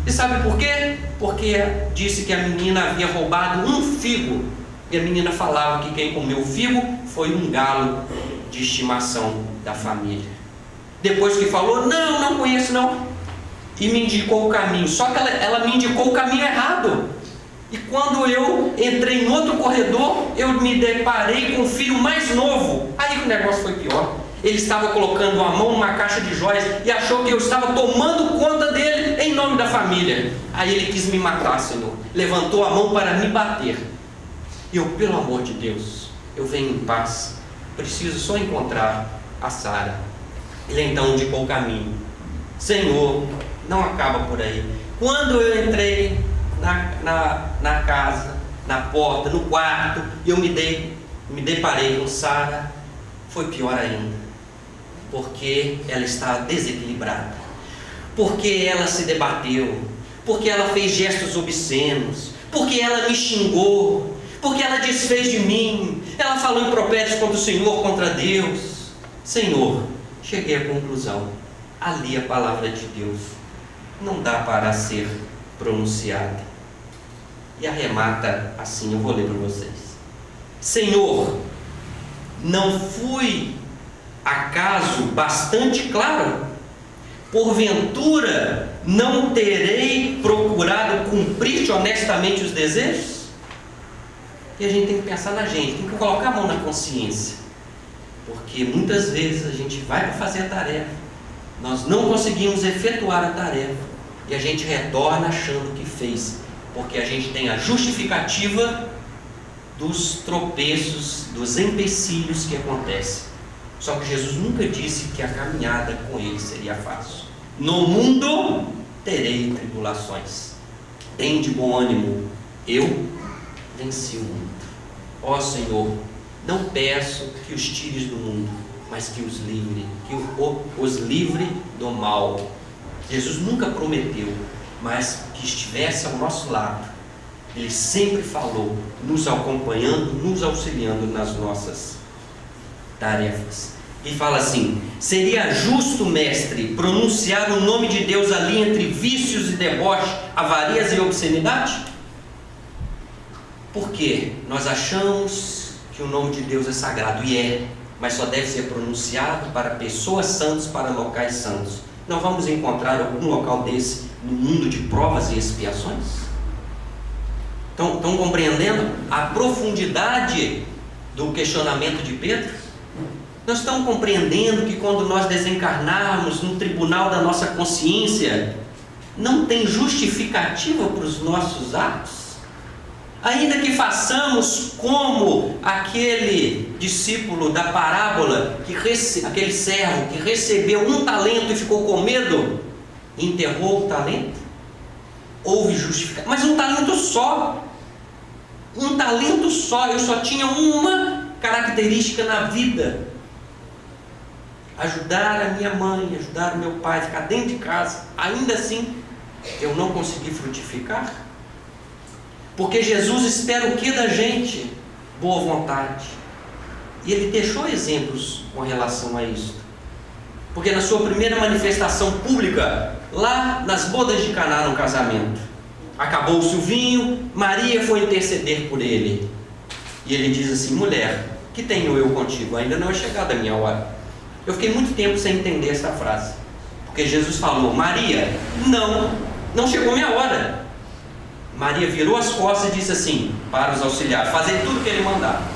E sabe por quê? Porque disse que a menina havia roubado um figo. E a menina falava que quem comeu o figo foi um galo de estimação da família. Depois que falou: não conheço não, e me indicou o caminho. Só que ela me indicou o caminho errado. E quando eu entrei em outro corredor, eu me deparei com o filho mais novo. Aí o negócio foi pior. Ele estava colocando a mão numa caixa de joias e achou que eu estava tomando conta dele em nome da família. Aí ele quis me matar, Senhor. Levantou a mão para me bater. E eu, pelo amor de Deus, eu venho em paz, preciso só encontrar a Sara. Ele então indicou o caminho. Senhor, não acaba por aí. Quando eu entrei na casa, na porta, no quarto, e eu me deparei com Sara, foi pior ainda, porque ela estava desequilibrada, porque ela se debateu, porque ela fez gestos obscenos, porque ela me xingou, porque ela desfez de mim, ela falou impropérios contra o Senhor, contra Deus. Senhor, cheguei à conclusão, ali a palavra de Deus não dá para ser pronunciada. E arremata assim, eu vou ler para vocês. Senhor, não fui acaso bastante claro? Porventura não terei procurado cumprir-te honestamente os desejos? E a gente tem que pensar na gente, tem que colocar a mão na consciência, porque muitas vezes a gente vai para fazer a tarefa, nós não conseguimos efetuar a tarefa, e a gente retorna achando que fez, porque a gente tem a justificativa dos tropeços, dos empecilhos que acontecem. Só que Jesus nunca disse que a caminhada com Ele seria fácil. No mundo terei tribulações. Tem de bom ânimo, eu venci o mundo. Ó Senhor, não peço que os tires do mundo, mas que os livre, os livre do mal. Jesus nunca prometeu, mas que estivesse ao nosso lado. Ele sempre falou, nos acompanhando, nos auxiliando nas nossas tarefas. E fala assim: seria justo, mestre, pronunciar o nome de Deus ali entre vícios e deboche, avarias e obscenidade? Porque nós achamos que o nome de Deus é sagrado, e é, mas só deve ser pronunciado para pessoas santas, para locais santos. Não vamos encontrar algum local desse no mundo de provas e expiações? Estão compreendendo a profundidade do questionamento de Pedro? Nós estamos compreendendo que quando nós desencarnarmos no tribunal da nossa consciência, não tem justificativa para os nossos atos? Ainda que façamos como aquele discípulo da parábola, aquele servo que recebeu um talento e ficou com medo, enterrou o talento, houve justificação, mas um talento só, eu só tinha uma característica na vida: ajudar a minha mãe, ajudar o meu pai, ficar dentro de casa. Ainda assim, eu não consegui frutificar. Porque Jesus espera o que da gente? Boa vontade. E Ele deixou exemplos com relação a isso. Porque na sua primeira manifestação pública, lá nas bodas de Caná, no casamento, acabou-se o vinho, Maria foi interceder por Ele. E Ele diz assim: mulher, que tenho eu contigo? Ainda não é chegada a minha hora. Eu fiquei muito tempo sem entender essa frase, porque Jesus falou: Maria, não chegou minha hora. Maria virou as costas e disse assim para os auxiliares: fazer tudo o que Ele mandar.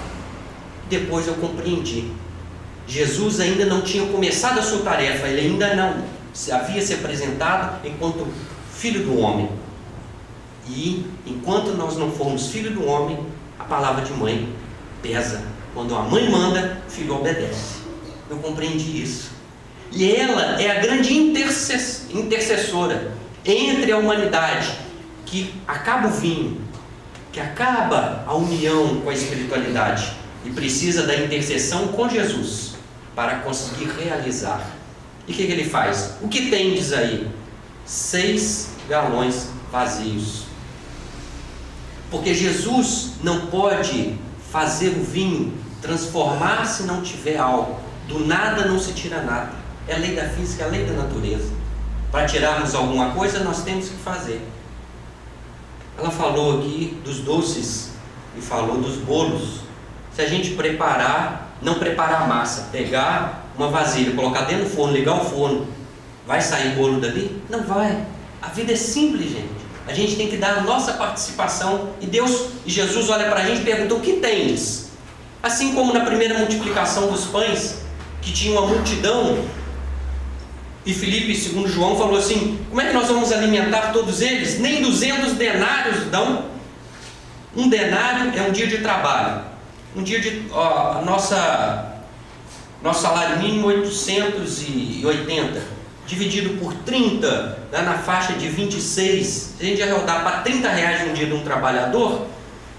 Depois eu compreendi. Jesus ainda não tinha começado a sua tarefa, Ele ainda não havia se apresentado enquanto Filho do Homem. E enquanto nós não formos Filho do Homem, a palavra de mãe pesa. Quando a mãe manda, o filho obedece. Eu compreendi isso. E ela é a grande intercessora entre a humanidade, que acaba o vinho, que acaba a união com a espiritualidade, e precisa da intercessão com Jesus para conseguir realizar. E o que Ele faz? O que tendes aí? 6 galões vazios. Porque Jesus não pode fazer o vinho transformar se não tiver álcool. Do nada não se tira nada. É a lei da física, é a lei da natureza. Para tirarmos alguma coisa, nós temos que fazer. Ela falou aqui dos doces e falou dos bolos. Se a gente não preparar a massa, pegar uma vasilha, colocar dentro do forno, ligar o forno, vai sair bolo dali? Não vai. A vida é simples, gente. A gente tem que dar a nossa participação. E Jesus olha para a gente e pergunta: o que tendes? Assim como na primeira multiplicação dos pães, que tinha uma multidão, e Filipe, segundo João, falou assim: como é que nós vamos alimentar todos eles? Nem 200 denários dão. Um denário é um dia de trabalho. Um dia de... nosso salário mínimo 880, dividido por 30, dá na faixa de 26. Se a gente arredondar para R$30 um dia de um trabalhador,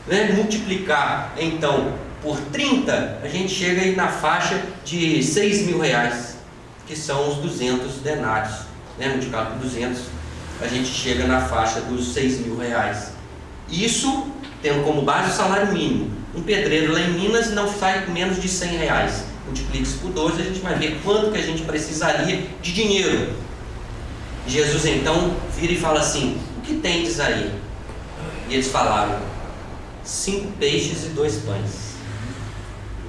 né, multiplicar então por 30, a gente chega aí na faixa de R$6.000, que são os 200 denários, né? Multiplicado por 200, a gente chega na faixa dos R$6.000. Isso tendo como base o salário mínimo. Um pedreiro lá em Minas não sai com menos de R$100. Multiplique isso por 12, a gente vai ver quanto que a gente precisaria de dinheiro. Jesus então vira e fala assim: o que tendes aí? E eles falaram: 5 peixes e 2 pães.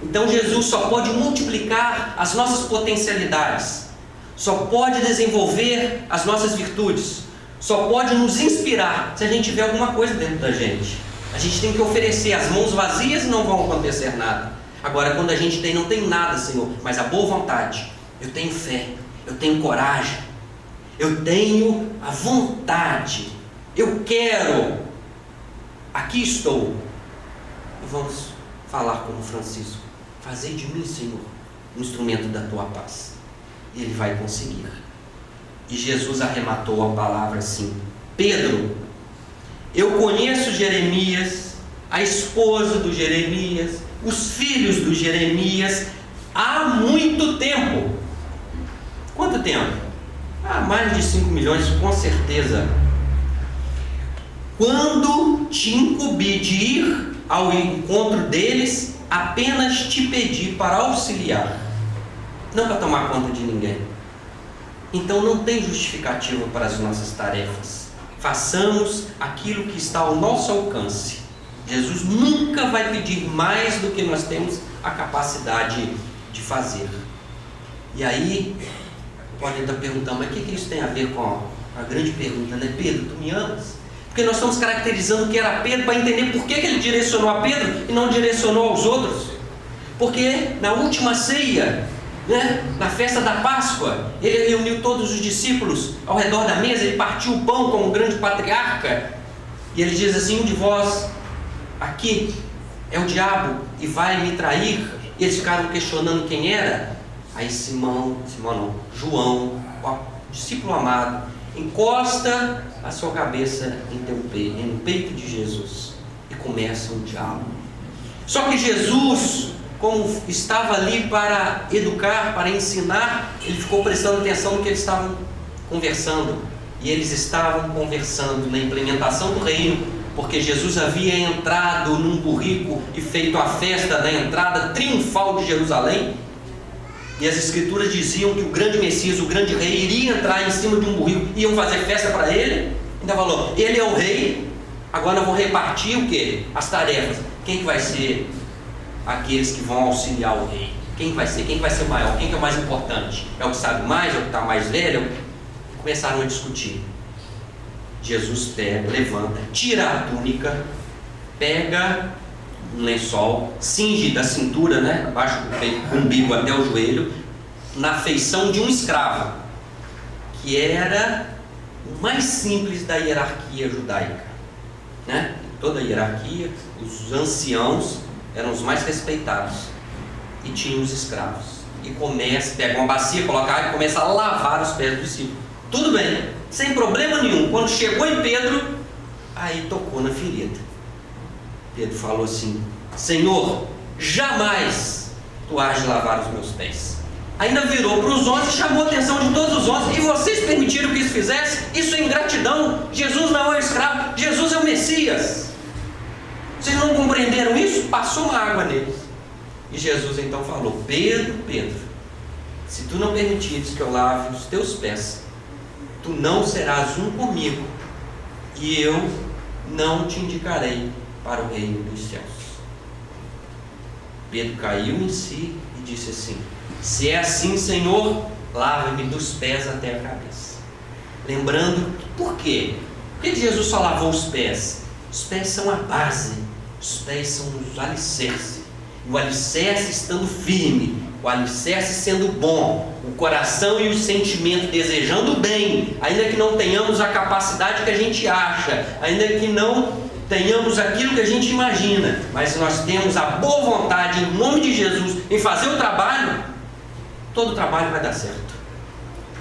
Então Jesus só pode multiplicar as nossas potencialidades, só pode desenvolver as nossas virtudes, só pode nos inspirar se a gente tiver alguma coisa dentro da gente. A gente tem que oferecer. As mãos vazias não vão acontecer nada. Agora, quando a gente não tem nada, Senhor, mas a boa vontade, eu tenho fé, eu tenho coragem, eu tenho a vontade, eu quero, aqui estou. E vamos falar como Francisco: fazei de mim, Senhor, um instrumento da tua paz. E ele vai conseguir. E Jesus arrematou a palavra assim: Pedro, eu conheço Jeremias, a esposa do Jeremias, os filhos do Jeremias, há muito tempo. Quanto tempo? Há mais de 5 milhões, com certeza. Quando te incumbi de ir ao encontro deles, apenas te pedi para auxiliar, não para tomar conta de ninguém. Então não tem justificativa para as nossas tarefas. Façamos aquilo que está ao nosso alcance. Jesus nunca vai pedir mais do que nós temos a capacidade de fazer. E aí, podem estar perguntando: mas o que isso tem a ver com a grande pergunta, né? Pedro, tu me amas? Porque nós estamos caracterizando que era Pedro para entender por que ele direcionou a Pedro e não direcionou aos outros. Porque na última ceia, na festa da Páscoa, ele reuniu todos os discípulos ao redor da mesa, ele partiu o pão como um grande patriarca, e ele diz assim: um de vós aqui é o diabo e vai me trair. E eles ficaram questionando quem era. Aí João, o discípulo amado, encosta a sua cabeça no peito de Jesus e começa um diálogo. Só que Jesus, como estava ali para educar, para ensinar, ele ficou prestando atenção no que eles estavam conversando. E eles estavam conversando na implementação do reino, porque Jesus havia entrado num burrico e feito a festa da entrada triunfal de Jerusalém. E as escrituras diziam que o grande Messias, o grande rei, iria entrar em cima de um burrico, iam fazer festa para ele. Ainda falou: ele é o rei, agora vão repartir o quê? As tarefas. Quem que vai ser aqueles que vão auxiliar o rei? Quem vai ser? Quem vai ser maior? Quem que é o mais importante? É o que sabe mais? É o que está mais velho? Começaram a discutir. Jesus levanta, tira a túnica, pega um lençol, cinge da cintura, abaixo do peito, do umbigo até o joelho, na feição de um escravo, que era o mais simples da hierarquia judaica. Toda a hierarquia, os anciãos eram os mais respeitados, e tinham os escravos. E pega uma bacia, coloca água e começa a lavar os pés do discípulo. Tudo bem, sem problema nenhum. Quando chegou em Pedro, aí tocou na ferida. Pedro falou assim: Senhor, jamais tu has de lavar os meus pés. Ainda virou para os 11 e chamou a atenção de todos os 11. E vocês permitiram que isso fizesse? Isso é ingratidão. Jesus não é o escravo, Jesus é o Messias. Vocês não compreenderam isso? Passou uma água neles. E Jesus então falou: Pedro, se tu não permitires que eu lave os teus pés, tu não serás um comigo, e eu não te indicarei para o reino dos céus. Pedro caiu em si e disse assim: se é assim, Senhor, lava-me dos pés até a cabeça. Lembrando, por quê? Por que Jesus só lavou os pés? Os pés são a base, os pés são os alicerces. O alicerce estando firme, o alicerce sendo bom, o coração e o sentimento desejando bem, ainda que não tenhamos a capacidade que a gente acha, ainda que não tenhamos aquilo que a gente imagina, mas se nós temos a boa vontade em nome de Jesus em fazer o trabalho, todo o trabalho vai dar certo.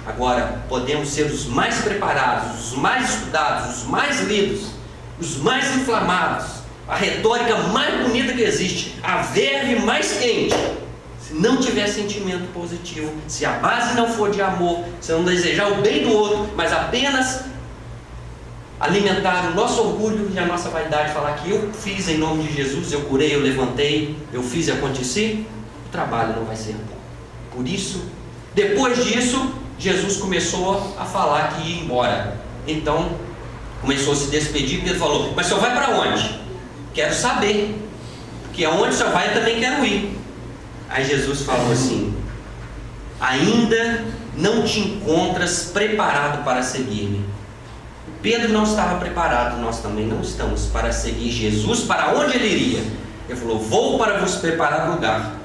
Agora, podemos ser os mais preparados, os mais estudados, os mais lidos, os mais inflamados, a retórica mais bonita que existe, a verve mais quente. Se não tiver sentimento positivo, se a base não for de amor, se não desejar o bem do outro, mas apenas alimentar o nosso orgulho e a nossa vaidade, falar que eu fiz em nome de Jesus, eu curei, eu levantei, eu fiz e aconteci, o trabalho não vai ser bom. Por isso, depois disso, Jesus começou a falar que ia embora. Então, começou a se despedir, Pedro falou: mas o senhor vai para onde? Quero saber, porque aonde o senhor vai eu também quero ir. Aí Jesus falou assim: ainda não te encontras preparado para seguir-me. Pedro não estava preparado, nós também não estamos, para seguir Jesus. Para onde ele iria? Ele falou: vou para vos preparar lugar.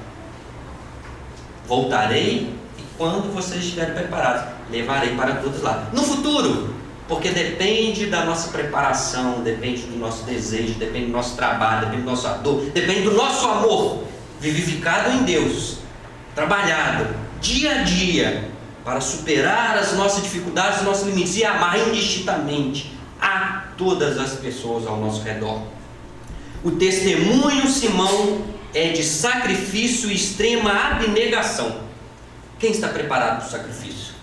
Voltarei, e quando vocês estiverem preparados, levarei para todos lá. No futuro, porque depende da nossa preparação, depende do nosso desejo, depende do nosso trabalho, depende do nosso dor, depende do nosso amor vivificado em Deus, trabalhado dia a dia para superar as nossas dificuldades, os nossos limites e amar indistintamente a todas as pessoas ao nosso redor. O testemunho, Simão, é de sacrifício e extrema abnegação. Quem está preparado para o sacrifício?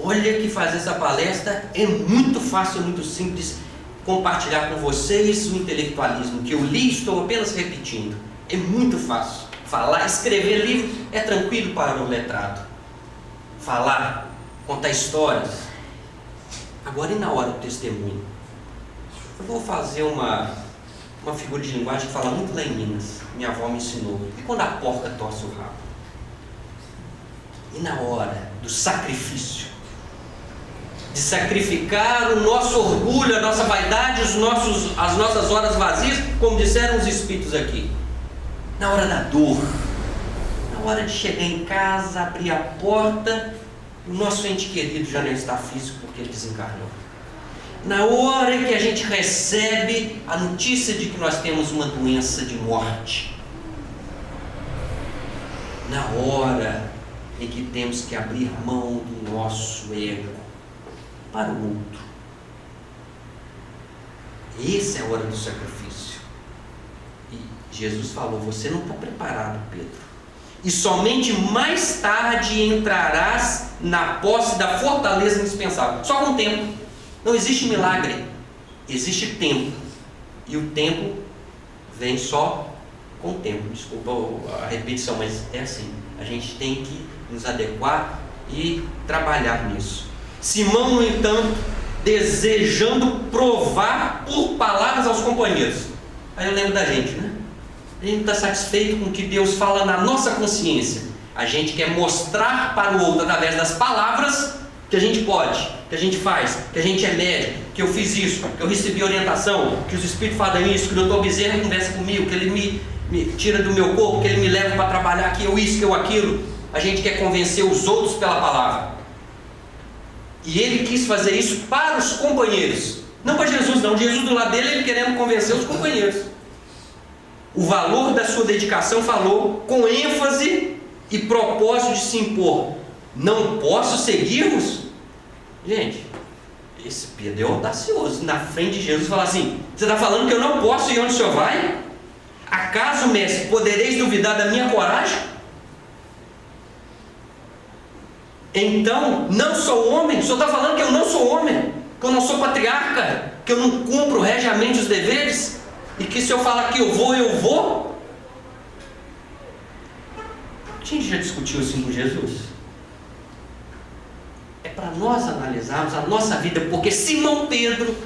Olha que fazer essa palestra é muito fácil, muito simples. Compartilhar com vocês o intelectualismo que eu li, estou apenas repetindo. É muito fácil. Falar, escrever livro é tranquilo para o letrado. Falar, contar histórias. Agora, e na hora do testemunho? Eu vou fazer uma figura de linguagem que fala muito lá em Minas. Minha avó me ensinou. E quando a porca torce o rabo? E na hora do sacrifício? De sacrificar o nosso orgulho, a nossa vaidade, as nossas horas vazias, como disseram os espíritos aqui. Na hora da dor, na hora de chegar em casa, abrir a porta, o nosso ente querido já não está físico porque ele desencarnou. Na hora que a gente recebe a notícia de que nós temos uma doença de morte. Na hora em que temos que abrir mão do nosso ego para o outro. Essa é a hora do sacrifício. E Jesus falou: você não está preparado, Pedro. E somente mais tarde entrarás na posse da fortaleza indispensável. Só com o tempo. Não existe milagre. Existe tempo. E o tempo vem só com o tempo. Desculpa a repetição, mas é assim. A gente tem que nos adequar e trabalhar nisso. Simão, no entanto, desejando provar por palavras aos companheiros. Aí eu lembro da gente, né? A gente não está satisfeito com o que Deus fala na nossa consciência. A gente quer mostrar para o outro, através das palavras, que a gente pode, que a gente faz, que a gente é médico, que eu fiz isso, que eu recebi orientação, que os espíritos falam isso, que o doutor Bezerra conversa comigo, que ele me tira do meu corpo, que ele me leva para trabalhar, que eu isso, que eu aquilo. A gente quer convencer os outros pela palavra. E ele quis fazer isso para os companheiros. Não para Jesus, não. Jesus do lado dele, ele querendo convencer os companheiros. O valor da sua dedicação falou com ênfase e propósito de se impor. Não posso seguir-vos? Gente, esse Pedro é audacioso. Na frente de Jesus falar assim: você está falando que eu não posso ir onde o senhor vai? Acaso, mestre, podereis duvidar da minha coragem? Então, não sou homem? O senhor está falando que eu não sou homem? Que eu não sou patriarca? Que eu não cumpro regiamente os deveres? E que se eu falar que eu vou, eu vou? A gente já discutiu isso com Jesus? É para nós analisarmos a nossa vida, porque Simão Pedro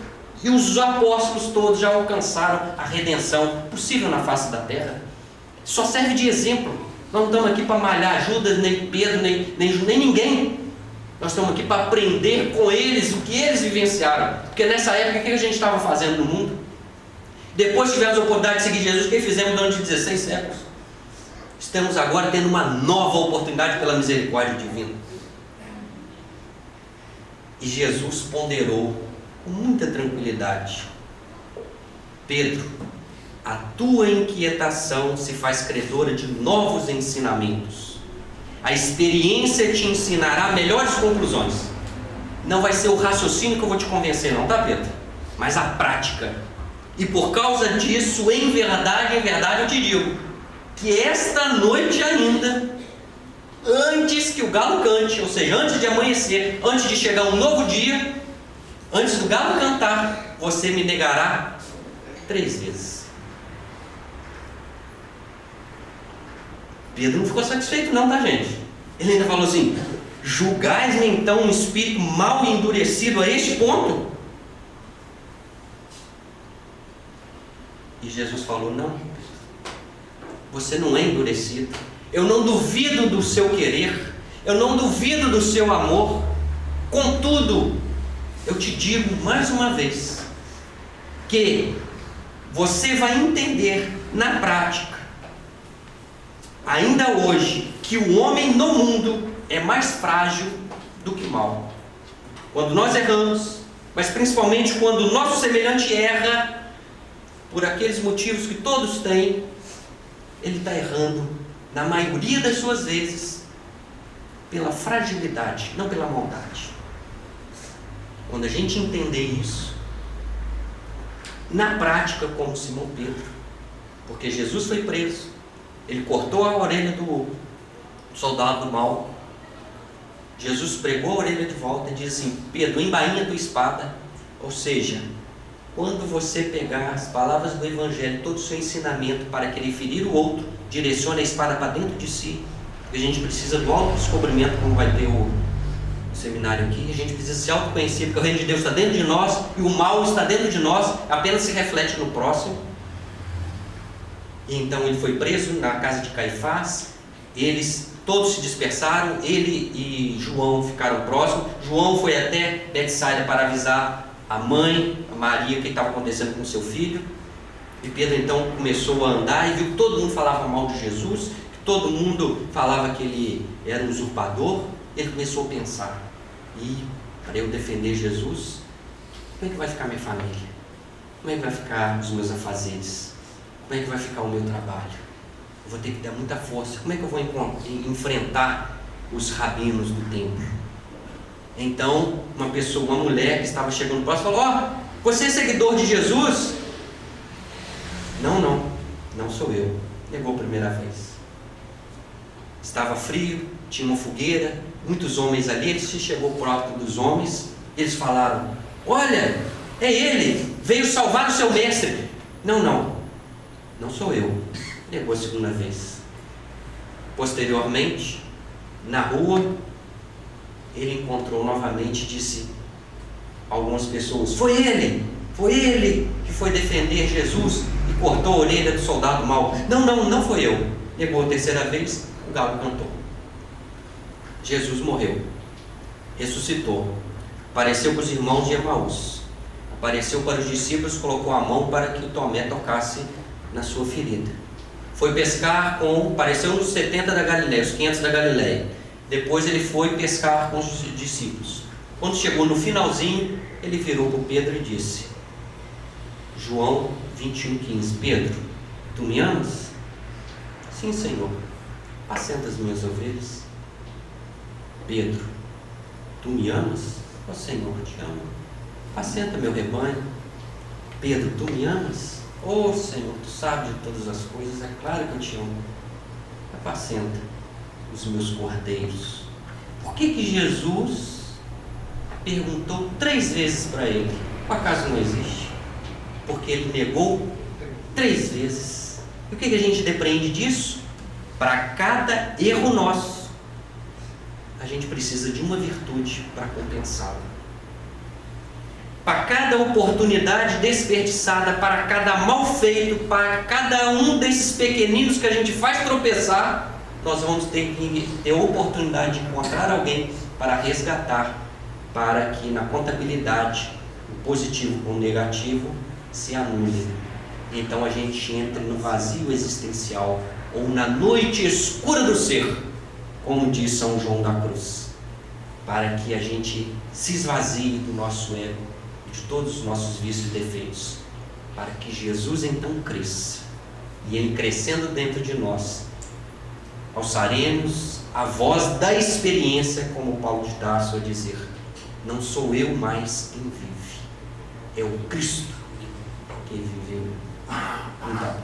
e os apóstolos todos já alcançaram a redenção possível na face da terra. Só serve de exemplo. Nós não estamos aqui para malhar Judas, nem Pedro, nem ninguém. Nós estamos aqui para aprender com eles o que eles vivenciaram. Porque nessa época, o que a gente estava fazendo no mundo? Depois tivemos a oportunidade de seguir Jesus, o que fizemos durante 16 séculos. Estamos agora tendo uma nova oportunidade pela misericórdia divina. E Jesus ponderou com muita tranquilidade: Pedro, a tua inquietação se faz credora de novos ensinamentos. A experiência te ensinará melhores conclusões. Não vai ser o raciocínio que eu vou te convencer, não, tá, Pedro? Mas a prática. E por causa disso, em verdade eu te digo, que esta noite ainda, antes que o galo cante, ou seja, antes de amanhecer, antes de chegar um novo dia, Antes do galo cantar, você me negará 3 vezes. Pedro não ficou satisfeito não, tá, gente? Ele ainda falou assim: julgais-me então um espírito mau e endurecido a este ponto? E Jesus falou: não, você não é endurecido. Eu não duvido do seu querer, eu não duvido do seu amor. Contudo, eu te digo mais uma vez que você vai entender na prática, ainda hoje, que o homem no mundo é mais frágil do que o mal. Quando nós erramos, mas principalmente quando o nosso semelhante erra, por aqueles motivos que todos têm, ele está errando, na maioria das suas vezes, pela fragilidade, não pela maldade. Quando a gente entender isso, na prática, como Simão Pedro, porque Jesus foi preso, ele cortou a orelha do soldado do mal, Jesus pregou a orelha de volta e disse assim: Pedro, embainha tua espada. Ou seja, quando você pegar as palavras do Evangelho, todo o seu ensinamento para querer ferir o outro, direcione a espada para dentro de si. A gente precisa do autodescobrimento, como vai ter o seminário aqui. A gente precisa se autoconhecer, porque o reino de Deus está dentro de nós e o mal está dentro de nós, apenas se reflete no próximo. E então ele foi preso na casa de Caifás. Eles todos se dispersaram, ele e João ficaram próximos. João foi até Betsaida para avisar a mãe, a Maria, o que estava acontecendo com seu filho. E Pedro então começou a andar e viu que todo mundo falava mal de Jesus, que todo mundo falava que ele era um usurpador. Ele começou a pensar: e para eu defender Jesus, como é que vai ficar minha família? Como é que vai ficar os meus afazeres? Como é que vai ficar o meu trabalho? Eu vou ter que dar muita força. Como é que eu vou enfrentar os rabinos do templo? Então, uma mulher que estava chegando próximo falou: ó, você é seguidor de Jesus? Não sou eu. Negou a primeira vez. Estava frio, tinha uma fogueira, muitos homens ali. Ele se chegou próximo dos homens. Eles falaram: olha, é ele, veio salvar o seu mestre. Não sou eu. Negou a segunda vez. Posteriormente, na rua, ele encontrou novamente e disse a algumas pessoas: foi ele que foi defender Jesus e cortou a orelha do soldado mau. Não foi eu. Negou a terceira vez, o galo cantou. Jesus morreu, ressuscitou, apareceu para os irmãos de Emaús, apareceu para os discípulos, colocou a mão para que o Tomé tocasse na sua ferida. Foi pescar apareceu nos 70 da Galileia, os 500 da Galileia. Depois ele foi pescar com os discípulos. Quando chegou no finalzinho, ele virou para Pedro e disse: João 21:15, Pedro, tu me amas? Sim, Senhor, apacenta as minhas ovelhas. Pedro, tu me amas? Ó Senhor, te amo, apacenta meu rebanho. Pedro, tu me amas? Ó Senhor, tu sabes de todas as coisas, é claro que eu te amo. Apacenta os meus cordeiros. Por que Jesus perguntou 3 vezes para ele? O acaso não existe? Porque ele negou 3 vezes. E o que a gente depreende disso? Para cada erro nosso, a gente precisa de uma virtude para compensá-lo. Para cada oportunidade desperdiçada, para cada mal feito, para cada um desses pequeninos que a gente faz tropeçar, nós vamos ter que ter a oportunidade de encontrar alguém para resgatar, para que na contabilidade o positivo com o negativo se anule. Então a gente entra no vazio existencial, ou na noite escura do ser, como diz São João da Cruz, para que a gente se esvazie do nosso ego, de todos os nossos vícios e defeitos, para que Jesus então cresça, e Ele crescendo dentro de nós, alçaremos a voz da experiência, como Paulo de Tarso a dizer: não sou eu mais quem vive, é o Cristo que viveu. Então,